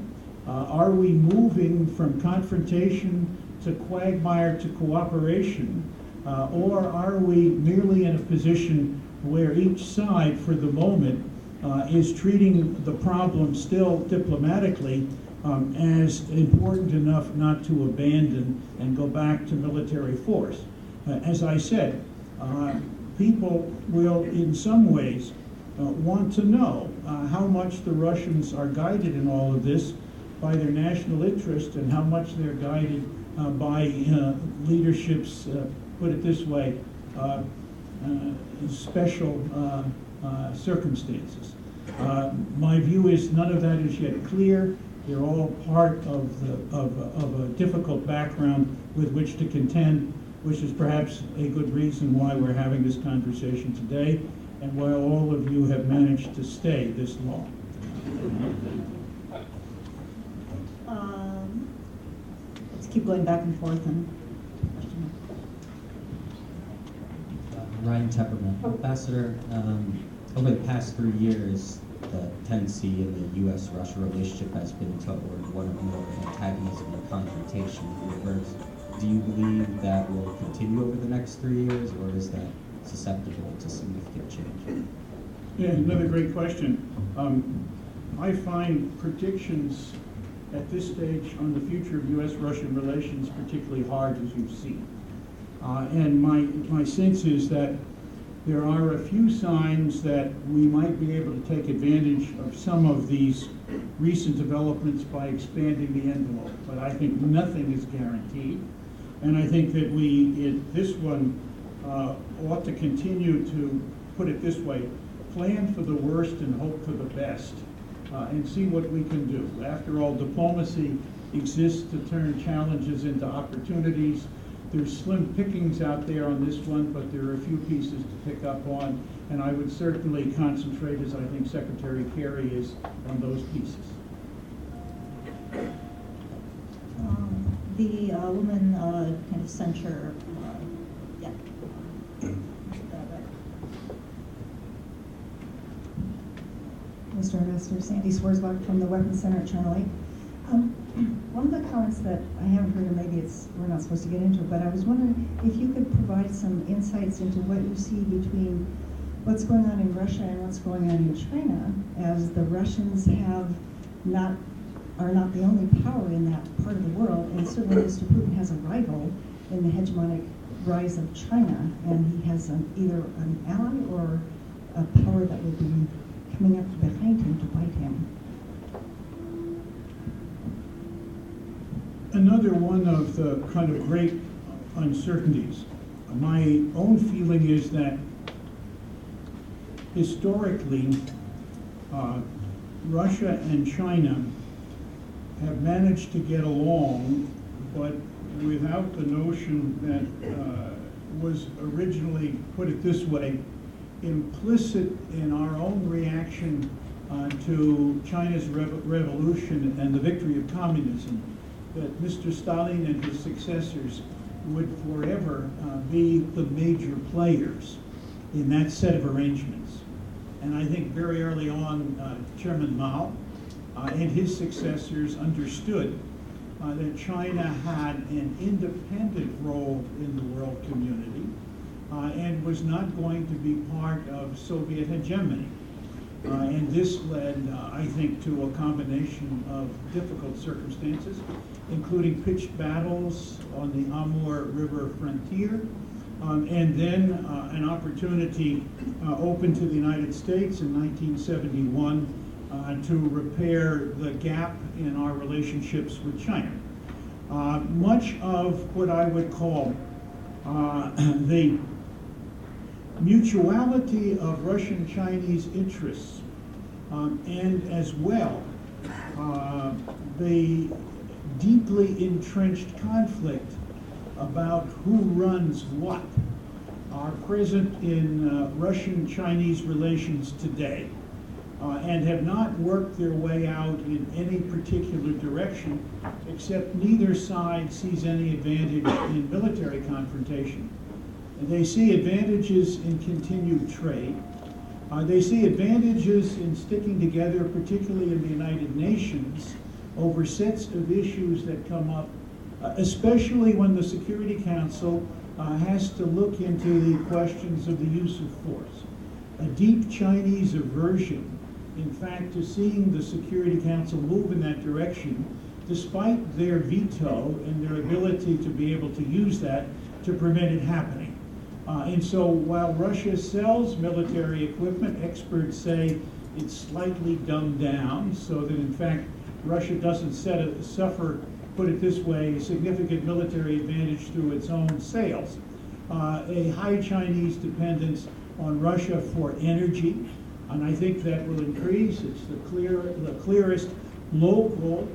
are we moving from confrontation to quagmire to cooperation, or are we merely in a position where each side, for the moment, is treating the problem still diplomatically as important enough not to abandon and go back to military force? As I said, people will, in some ways, want to know how much the Russians are guided in all of this by their national interest and how much they're guided by leadership's, put it this way, special circumstances. My view is none of that is yet clear. They're all part of a difficult background with which to contend, which is perhaps a good reason why we're having this conversation today and why all of you have managed to stay this long. Let's keep going back and forth. Ryan Tepperman. Ambassador, over the past 3 years, the tendency in the U.S.-Russia relationship has been toward one of more antagonism and confrontation in reverse. Do you believe that will continue over the next 3 years, or is that susceptible to significant change? Yeah, another great question. I find predictions at this stage on the future of U.S.-Russian relations particularly hard, as you've seen. And my sense is that there are a few signs that we might be able to take advantage of some of these recent developments by expanding the envelope. But I think nothing is guaranteed. And I think that we, in this one, ought to continue to, put it this way, plan for the worst and hope for the best, and see what we can do. After all, diplomacy exists to turn challenges into opportunities. There's slim pickings out there on this one, but there are a few pieces to pick up on, and I would certainly concentrate, as I think Secretary Kerry is, on those pieces. The woman kind of censure, yeah. Mr. Investor, Sandy Swarzbach from the Weapons Center at Channel 8. One of the comments that I haven't heard, and maybe we're not supposed to get into it, but I was wondering if you could provide some insights into what you see between what's going on in Russia and what's going on in China, as the Russians are not the only power in that part of the world, and certainly Mr. Putin has a rival in the hegemonic rise of China, and he has either an ally or a power that will be coming up behind him to bite him. Another one of the kind of great uncertainties. My own feeling is that historically, Russia and China have managed to get along, but without the notion that was originally, put it this way, implicit in our own reaction to China's revolution and the victory of communism, that Mr. Stalin and his successors would forever be the major players in that set of arrangements. And I think very early on, Chairman Mao and his successors understood that China had an independent role in the world community and was not going to be part of Soviet hegemony. And this led, I think, to a combination of difficult circumstances, including pitched battles on the Amur River frontier, and then an opportunity open to the United States in 1971 to repair the gap in our relationships with China. Much of what I would call the mutuality of Russian-Chinese interests, and as well the deeply entrenched conflict about who runs what are present in Russian-Chinese relations today, and have not worked their way out in any particular direction, except neither side sees any advantage in military confrontation. They see advantages in continued trade. They see advantages in sticking together, particularly in the United Nations, over sets of issues that come up, especially when the Security Council has to look into the questions of the use of force. A deep Chinese aversion, in fact, to seeing the Security Council move in that direction, despite their veto and their ability to be able to use that to prevent it happening. And so while Russia sells military equipment, experts say it's slightly dumbed down so that in fact Russia doesn't suffer, put it this way, a significant military advantage through its own sales. A high Chinese dependence on Russia for energy, and I think that will increase. It's the clearest local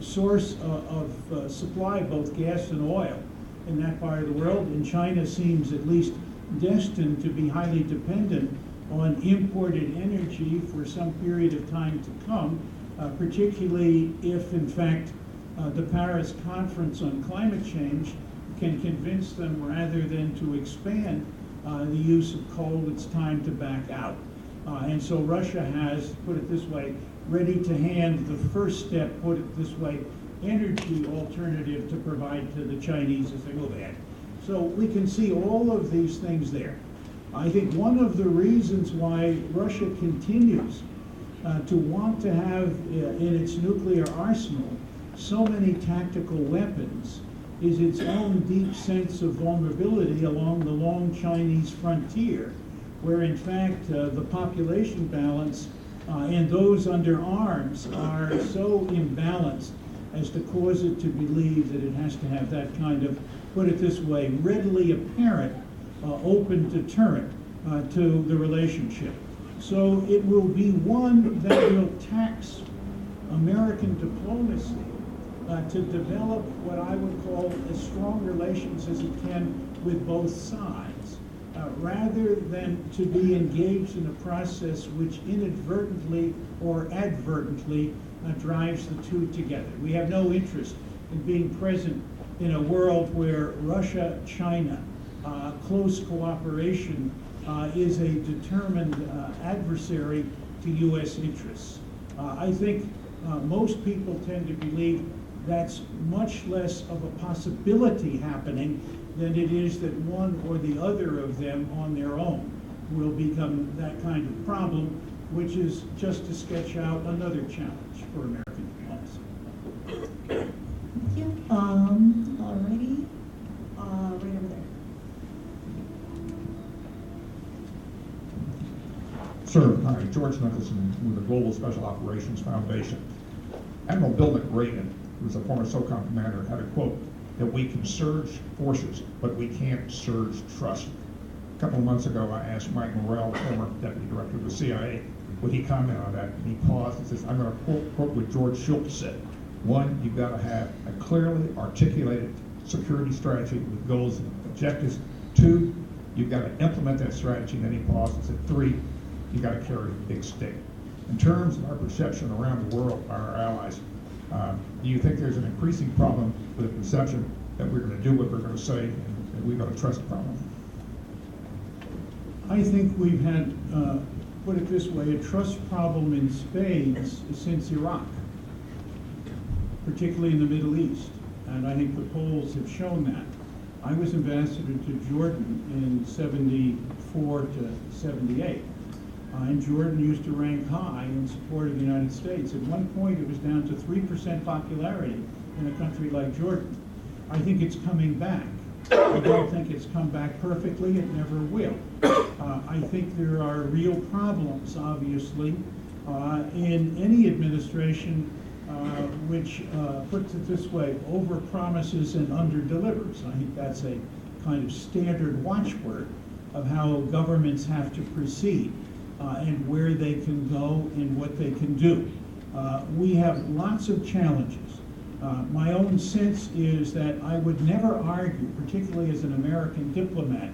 source of supply, both gas and oil, in that part of the world, and China seems at least destined to be highly dependent on imported energy for some period of time to come, particularly if, in fact, the Paris Conference on Climate Change can convince them, rather than to expand the use of coal, it's time to back out. And so Russia has, put it this way, ready to hand the first step, put it this way, energy alternative to provide to the Chinese as they move ahead. So we can see all of these things there. I think one of the reasons why Russia continues to want to have in its nuclear arsenal so many tactical weapons is its own deep sense of vulnerability along the long Chinese frontier, where in fact the population balance and those under arms are so imbalanced as to cause it to believe that it has to have that kind of, put it this way, readily apparent open deterrent to the relationship. So it will be one that will tax American diplomacy to develop what I would call as strong relations as it can with both sides, rather than to be engaged in a process which inadvertently or advertently drives the two together. We have no interest in being present in a world where Russia, China, close cooperation is a determined adversary to U.S. interests. I think most people tend to believe that's much less of a possibility happening than it is that one or the other of them on their own will become that kind of problem, which is just to sketch out another challenge for American diplomacy. Thank you. Alrighty, right over there. Sir, hi, George Nicholson with the Global Special Operations Foundation. Admiral Bill McRaven, who's a former SOCOM commander, had a quote that we can surge forces, but we can't surge trust. A couple of months ago, I asked Mike Morrell, former deputy director of the CIA, would he comment on that? And he paused and says, I'm going to quote what George Shultz said. One, you've got to have a clearly articulated security strategy with goals and objectives. Two, you've got to implement that strategy. And then he paused and said, three, you've got to carry a big stick. In terms of our perception around the world by our allies, do you think there's an increasing problem with the perception that we're going to do what we're going to say and that we've got a trust problem? I think we've had, put it this way, a trust problem in spades since Iraq, particularly in the Middle East, and I think the polls have shown that. I was ambassador to Jordan in 74 to 78. And Jordan used to rank high in support of the United States. At one point, it was down to 3% popularity in a country like Jordan. I think it's coming back. I don't think it's come back perfectly. It never will. I think there are real problems, obviously, in any administration which puts it this way, over-promises and under-delivers. I think that's a kind of standard watchword of how governments have to proceed. And where they can go and what they can do. We have lots of challenges. My own sense is that I would never argue, particularly as an American diplomat,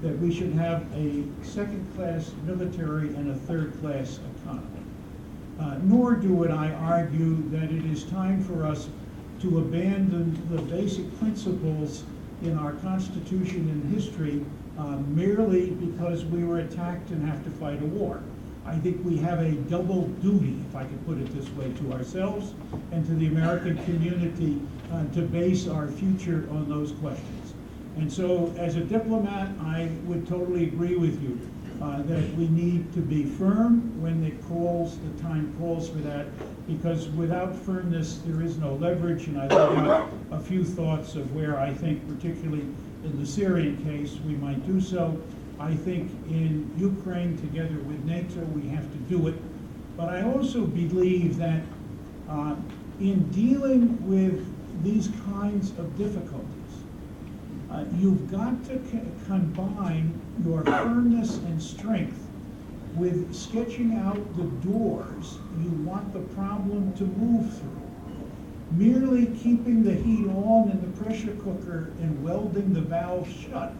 that we should have a second-class military and a third-class economy. Nor would I argue that it is time for us to abandon the basic principles in our Constitution and history merely because we were attacked and have to fight a war. I think we have a double duty, if I could put it this way, to ourselves and to the American community to base our future on those questions. And so, as a diplomat, I would totally agree with you that we need to be firm when the time calls for that, because without firmness, there is no leverage, and I laid out a few thoughts of where I think, particularly in the Syrian case, we might do so. I think in Ukraine, together with NATO, we have to do it. But I also believe that in dealing with these kinds of difficulties, you've got to combine your firmness and strength with sketching out the doors you want the problem to move through. Merely keeping the heat on in the pressure cooker and welding the valve shut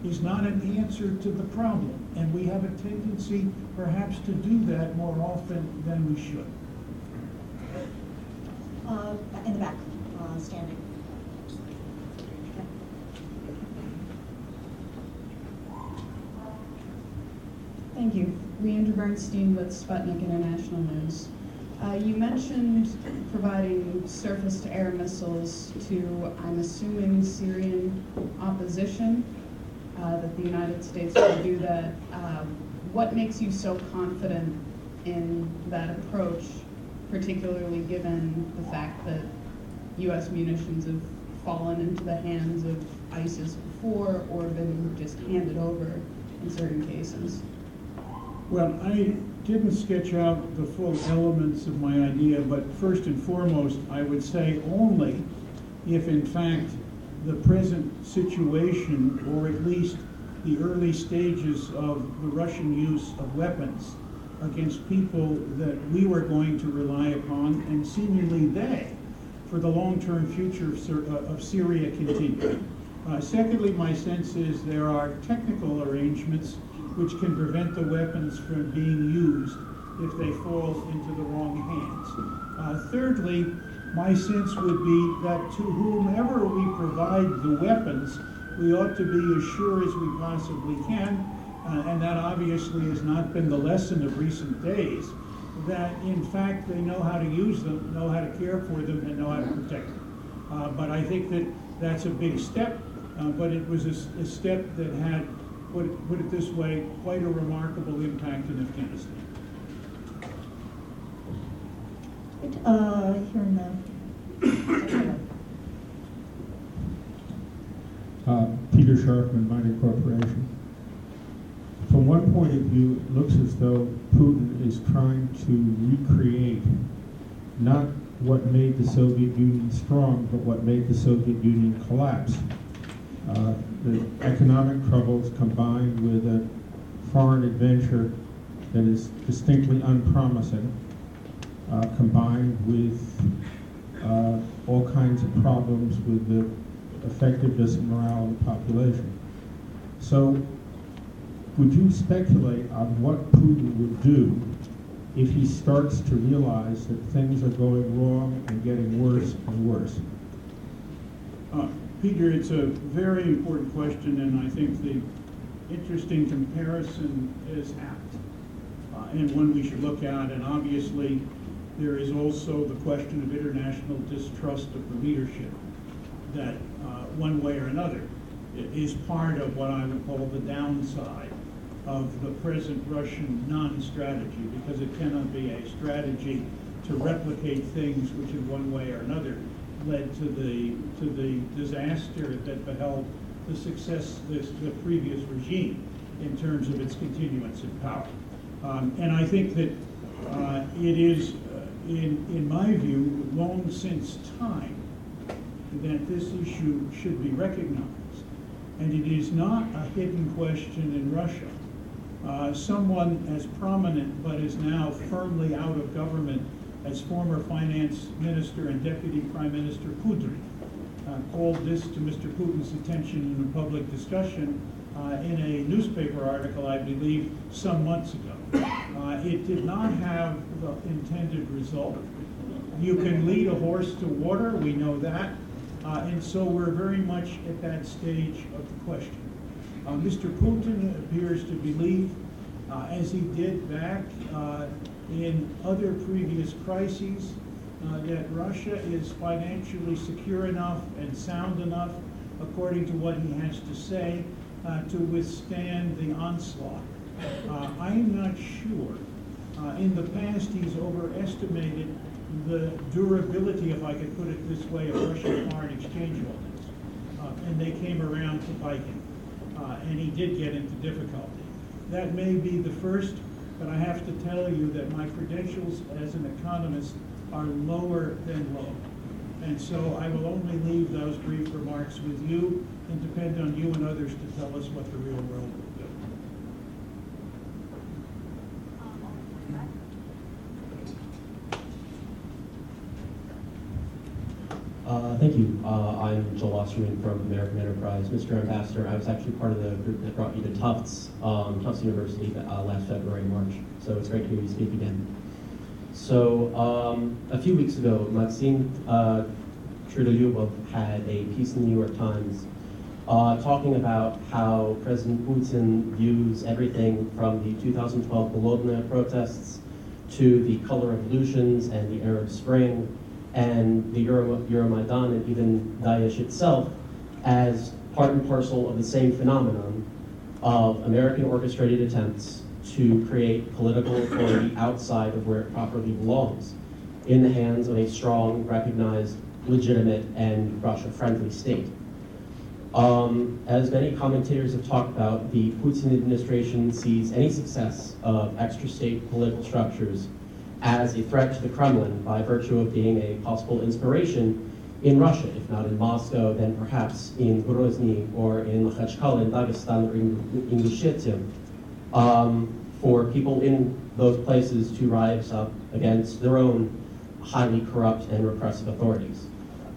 is not an answer to the problem, and we have a tendency perhaps to do that more often than we should. In the back, standing. Thank you. Leandra Bernstein with Sputnik International News. You mentioned providing surface-to-air missiles to, I'm assuming, Syrian opposition, that the United States will do that. What makes you so confident in that approach, particularly given the fact that U.S. munitions have fallen into the hands of ISIS before or been just handed over in certain cases? Well, I didn't sketch out the full elements of my idea, but first and foremost, I would say only if in fact the present situation, or at least the early stages of the Russian use of weapons against people that we were going to rely upon, and seemingly they, for the long-term future of Syria continue. Secondly, my sense is there are technical arrangements which can prevent the weapons from being used if they fall into the wrong hands. Thirdly, my sense would be that to whomever we provide the weapons, we ought to be as sure as we possibly can, and that obviously has not been the lesson of recent days, that in fact they know how to use them, know how to care for them, and know how to protect them. But I think that that's a big step, but it was a step that had, put it this way, quite a remarkable impact in Afghanistan. Here in the Peter Sharpman, Mining Corporation. From one point of view, it looks as though Putin is trying to recreate not what made the Soviet Union strong, but what made the Soviet Union collapse. The economic troubles combined with a foreign adventure that is distinctly unpromising, combined with all kinds of problems with the effectiveness and morale of the population. So, would you speculate on what Putin would do if he starts to realize that things are going wrong and getting worse and worse? Peter, it's a very important question, and I think the interesting comparison is apt, and one we should look at. And obviously, there is also the question of international distrust of the leadership that, one way or another, is part of what I would call the downside of the present Russian non-strategy, because it cannot be a strategy to replicate things which in one way or another led to the disaster that beheld the success of the previous regime in terms of its continuance in power. And I think that it is, in my view, long since time that this issue should be recognized. And it is not a hidden question in Russia. Someone as prominent but is now firmly out of government as former finance minister and deputy prime minister Pickering called this to Mr. Putin's attention in a public discussion in a newspaper article, I believe, some months ago. It did not have the intended result. You can lead a horse to water, we know that, and so we're very much at that stage of the question. Mr. Putin appears to believe, as he did back in other previous crises, that Russia is financially secure enough and sound enough, according to what he has to say, to withstand the onslaught. I'm not sure. In the past, he's overestimated the durability, if I could put it this way, of Russian foreign exchange holdings. And they came around to bite him. And he did get into difficulty. That may be the first, but I have to tell you that my credentials as an economist are lower than low. And so I will only leave those brief remarks with you and depend on you and others to tell us what the real world will do. Thank you. I'm Joel Osterman from American Enterprise. Mr. Ambassador, I was actually part of the group that brought you to Tufts University last February and March. So it's great to hear you speak again. So a few weeks ago, Maxime Trudeau had a piece in the New York Times talking about how President Putin views everything from the 2012 Bologna protests to the color revolutions and the Arab Spring and the Euromaidan and even Daesh itself as part and parcel of the same phenomenon of American orchestrated attempts to create political authority outside of where it properly belongs, in the hands of a strong, recognized, legitimate, and Russia-friendly state. As many commentators have talked about, the Putin administration sees any success of extra-state political structures as a threat to the Kremlin by virtue of being a possible inspiration in Russia, if not in Moscow, then perhaps in Grozny or in Makhachkala in Dagestan or in Ingushetia, for people in those places to rise up against their own highly corrupt and repressive authorities.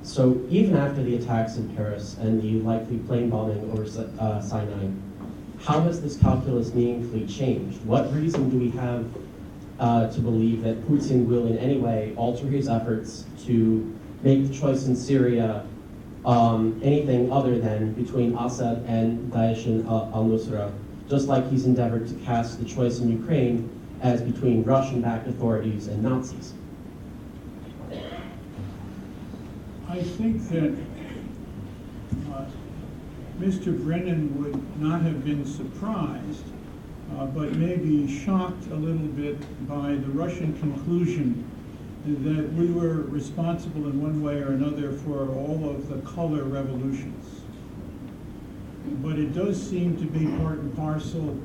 So even after the attacks in Paris and the likely plane bombing over Sinai, how has this calculus meaningfully changed? What reason do we have to believe that Putin will in any way alter his efforts to make the choice in Syria anything other than between Assad and Daesh and al-Nusra, just like he's endeavored to cast the choice in Ukraine as between Russian-backed authorities and Nazis? I think that Mr. Brennan would not have been surprised, but maybe shocked a little bit by the Russian conclusion that we were responsible in one way or another for all of the color revolutions. But it does seem to be part and parcel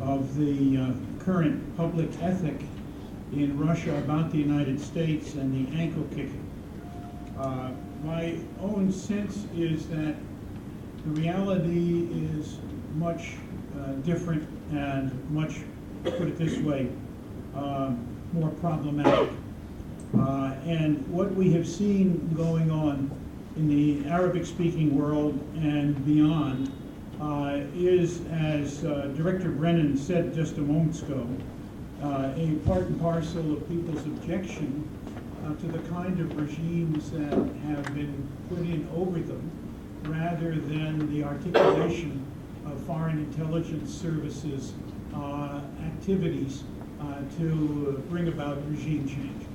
of the current public ethic in Russia about the United States and the ankle kicking. My own sense is that the reality is much different and much, put it this way, more problematic. And what we have seen going on in the Arabic-speaking world and beyond is, as Director Brennan said just a moment ago, a part and parcel of people's objection to the kind of regimes that have been put in over them, rather than the articulation of foreign intelligence services activities to bring about regime change.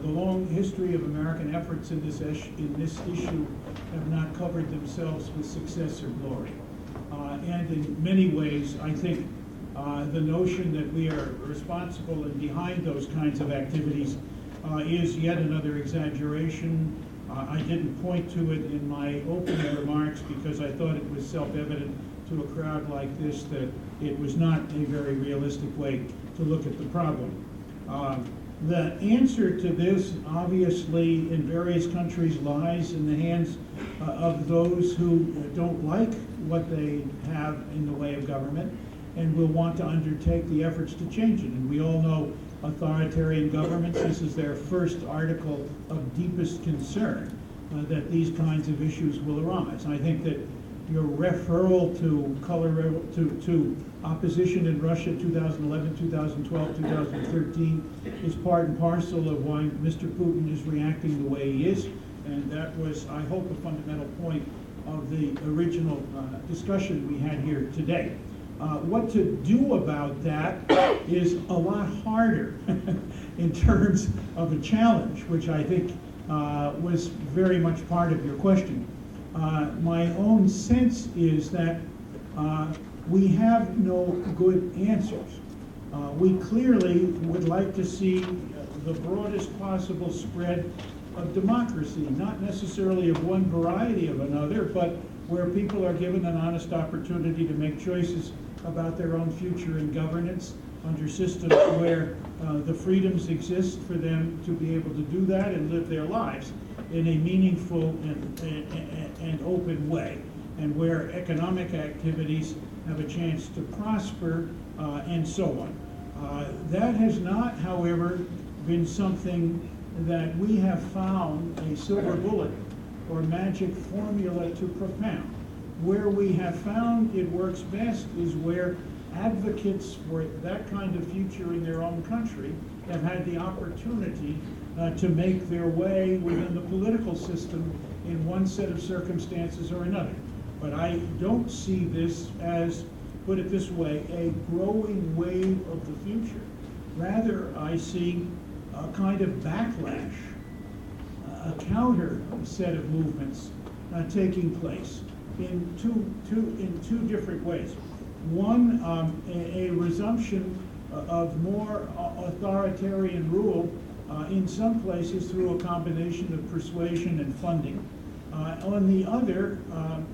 The long history of American efforts in this issue have not covered themselves with success or glory. And in many ways, I think the notion that we are responsible and behind those kinds of activities is yet another exaggeration. I didn't point to it in my opening remarks because I thought it was self-evident to a crowd like this that it was not a very realistic way to look at the problem. The answer to this, obviously, in various countries lies in the hands of those who don't like what they have in the way of government and will want to undertake the efforts to change it. And we all know authoritarian governments, this is their first article of deepest concern, that these kinds of issues will arise. And I think that your referral to opposition in Russia 2011, 2012, 2013 is part and parcel of why Mr. Putin is reacting the way he is. And that was, I hope, a fundamental point of the original discussion we had here today. What to do about that is a lot harder in terms of a challenge, which I think was very much part of your question. My own sense is that we have no good answers. We clearly would like to see the broadest possible spread of democracy, not necessarily of one variety of another, but where people are given an honest opportunity to make choices about their own future and governance under systems where the freedoms exist for them to be able to do that and live their lives in a meaningful and open way, and where economic activities have a chance to prosper and so on. That has not, however, been something that we have found a silver bullet or magic formula to propound. Where we have found it works best is where advocates for that kind of future in their own country have had the opportunity to make their way within the political system in one set of circumstances or another. But I don't see this as, put it this way, a growing wave of the future. Rather, I see a kind of backlash, a counter set of movements taking place in two different ways. One, a resumption of more authoritarian rule in some places through a combination of persuasion and funding. On the other,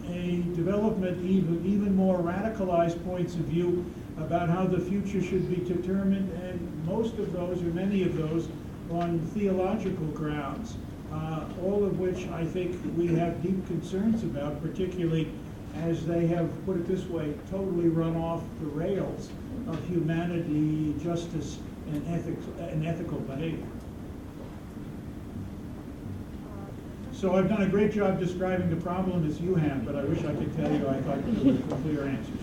a development even more radicalized points of view about how the future should be determined, and most of those, or many of those, on theological grounds, all of which I think we have deep concerns about, particularly as they have, put it this way, totally run off the rails of humanity, justice, and ethical behavior. So I've done a great job describing the problem as you have, but I wish I could tell you I thought there were clear answers.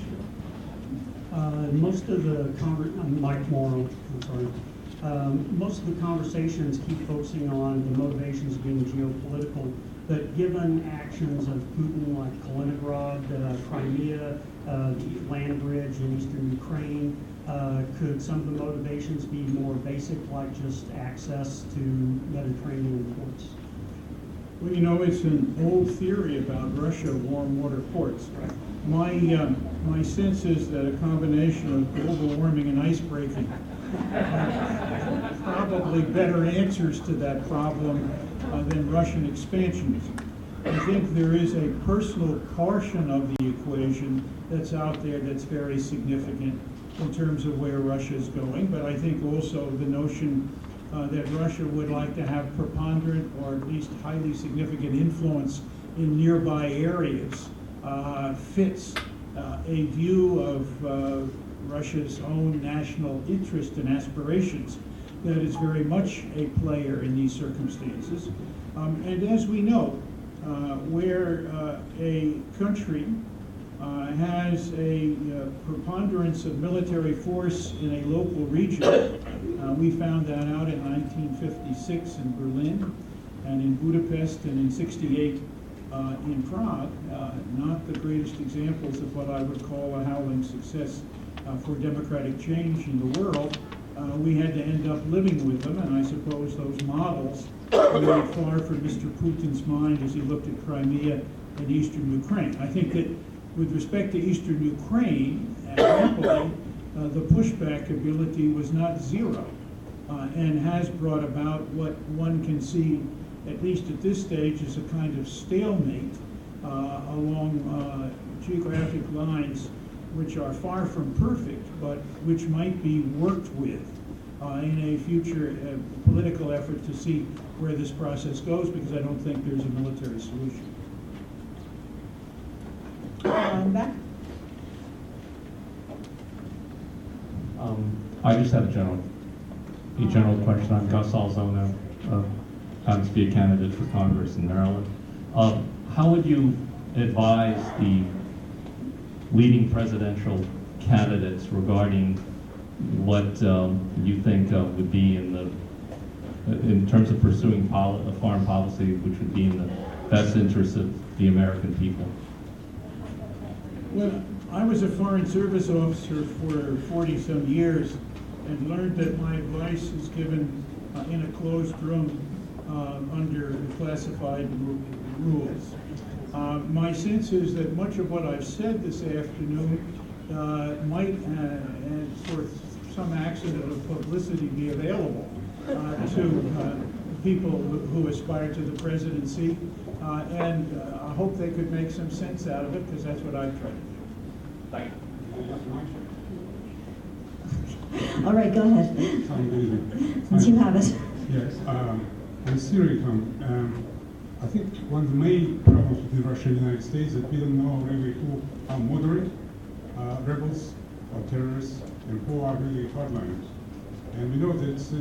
Most of the I'm Mike Morrow, I'm sorry. Most of the conversations keep focusing on the motivations being geopolitical, but given actions of Putin like Kaliningrad, Crimea, the land bridge in eastern Ukraine, could some of the motivations be more basic, like just access to Mediterranean ports? Well, you know, it's an old theory about Russia warm water ports. My sense is that a combination of global warming and ice breaking probably better answers to that problem than Russian expansionism. I think there is a personal portion of the equation that's out there that's very significant in terms of where Russia is going, but I think also the notion that Russia would like to have preponderant or at least highly significant influence in nearby areas fits a view of Russia's own national interest and aspirations that is very much a player in these circumstances. And as we know, where a country has a preponderance of military force in a local region, we found that out in 1956 in Berlin and in Budapest and in '68 in Prague, not the greatest examples of what I would call a howling success for democratic change in the world. We had to end up living with them, and I suppose those models were far from Mr. Putin's mind as he looked at Crimea and eastern Ukraine. I think that with respect to eastern Ukraine, happily, the pushback ability was not zero, and has brought about what one can see, at least at this stage, as a kind of stalemate along geographic lines which are far from perfect, but which might be worked with in a future political effort to see where this process goes, because I don't think there's a military solution. Back. I just have a general question. I'm Gus Alzona, happens to be a candidate for Congress in Maryland. How would you advise the leading presidential candidates regarding what you think would be in terms of pursuing a foreign policy which would be in the best interest of the American people? Well, I was a Foreign Service officer for 40-some years and learned that my advice is given in a closed room under classified rules. My sense is that much of what I've said this afternoon might, for some accident of publicity, be available to people who aspire to the presidency, and I hope they could make some sense out of it, because that's what I've tried to do. Thank you. All right, go ahead. Since you have it. Yes, I'm Syrian. I think one of the main problems between Russia and the United States is that we don't know really who are moderate rebels or terrorists and who are really hardliners. And we know that it's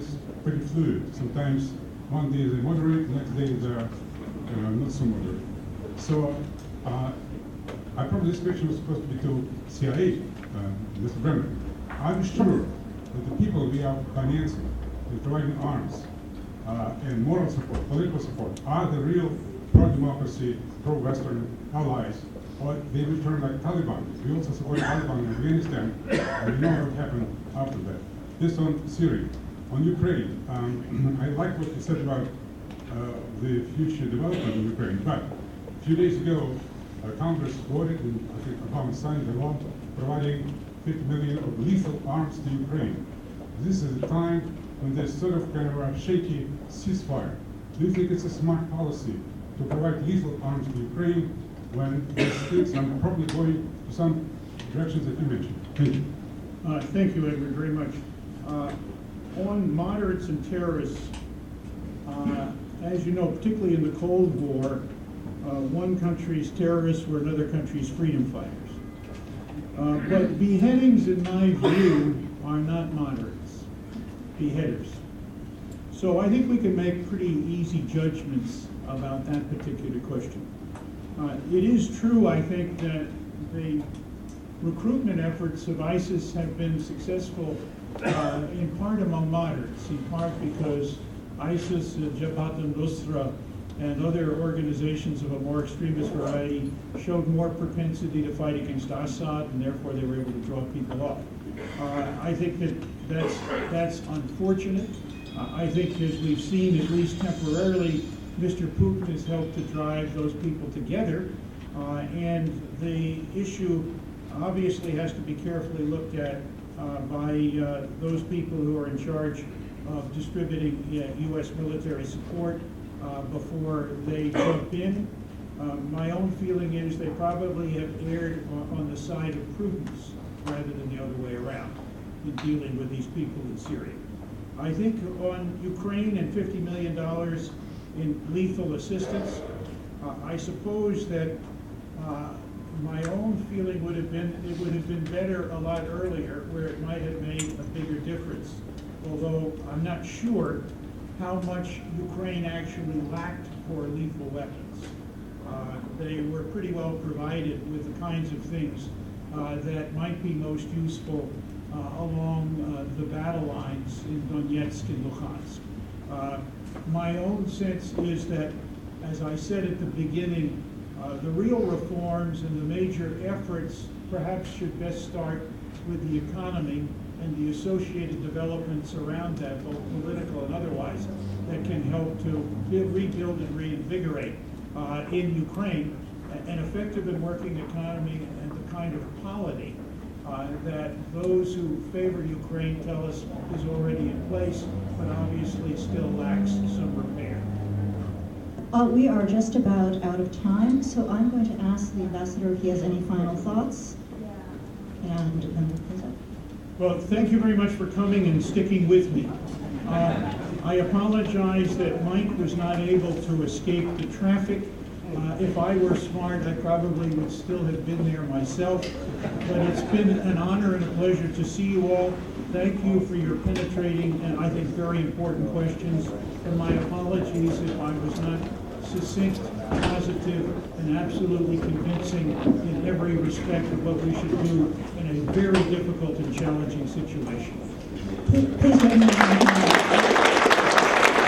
pretty fluid. Sometimes one day they're moderate, the next day they're not so moderate. So I probably this question was supposed to be to CIA, Mr. Bremer. I'm sure that the people we are financing and providing arms and moral support, political support, are the real pro-democracy, pro-Western allies, or they will turn like Taliban. We also support Taliban in Afghanistan, and we know what happened after that. this on Syria, on Ukraine. I like what you said about the future development in Ukraine, but a few days ago, Congress voted and I think Obama signed a law providing 50 million of lethal arms to Ukraine. This is a time when there's sort of kind of a shaky ceasefire. Do you think it's a smart policy to provide lethal arms to Ukraine when the states are probably going to some directions that you mentioned? Thank you. Thank you, Edward, very much. On moderates and terrorists, as you know, particularly in the Cold War, one country's terrorists were another country's freedom fighters. But beheadings, in my view, are not moderates, beheaders. So I think we can make pretty easy judgments about that particular question. It is true, I think, that the recruitment efforts of ISIS have been successful in part among moderates, in part because ISIS, Jabhat al-Nusra, and other organizations of a more extremist variety showed more propensity to fight against Assad, and therefore they were able to draw people off. I think that's unfortunate. I think, as we've seen, at least temporarily, Mr. Putin has helped to drive those people together, and the issue obviously has to be carefully looked at by those people who are in charge of distributing U.S. military support before they jump in. My own feeling is they probably have erred on the side of prudence rather than the other way around in dealing with these people in Syria. I think on Ukraine and $50 million in lethal assistance, I suppose that my own feeling would have been it would have been better a lot earlier, where it might have made a bigger difference. Although I'm not sure how much Ukraine actually lacked for lethal weapons. They were pretty well provided with the kinds of things that might be most useful along the battle lines in Donetsk and Luhansk. My own sense is that, as I said at the beginning, the real reforms and the major efforts perhaps should best start with the economy and the associated developments around that, both political and otherwise, that can help to rebuild and reinvigorate in Ukraine an effective and working economy and the kind of polity that those who favor Ukraine tell us is already in place, but obviously still lacks some repair. We are just about out of time, so I'm going to ask the ambassador if he has any final thoughts. And then we'll close up. Well, thank you very much for coming and sticking with me. I apologize that Mike was not able to escape the traffic. If I were smart, I probably would still have been there myself. But it's been an honor and a pleasure to see you all. Thank you for your penetrating and I think very important questions. And my apologies if I was not succinct, positive, and absolutely convincing in every respect of what we should do in a very difficult and challenging situation. Please join me.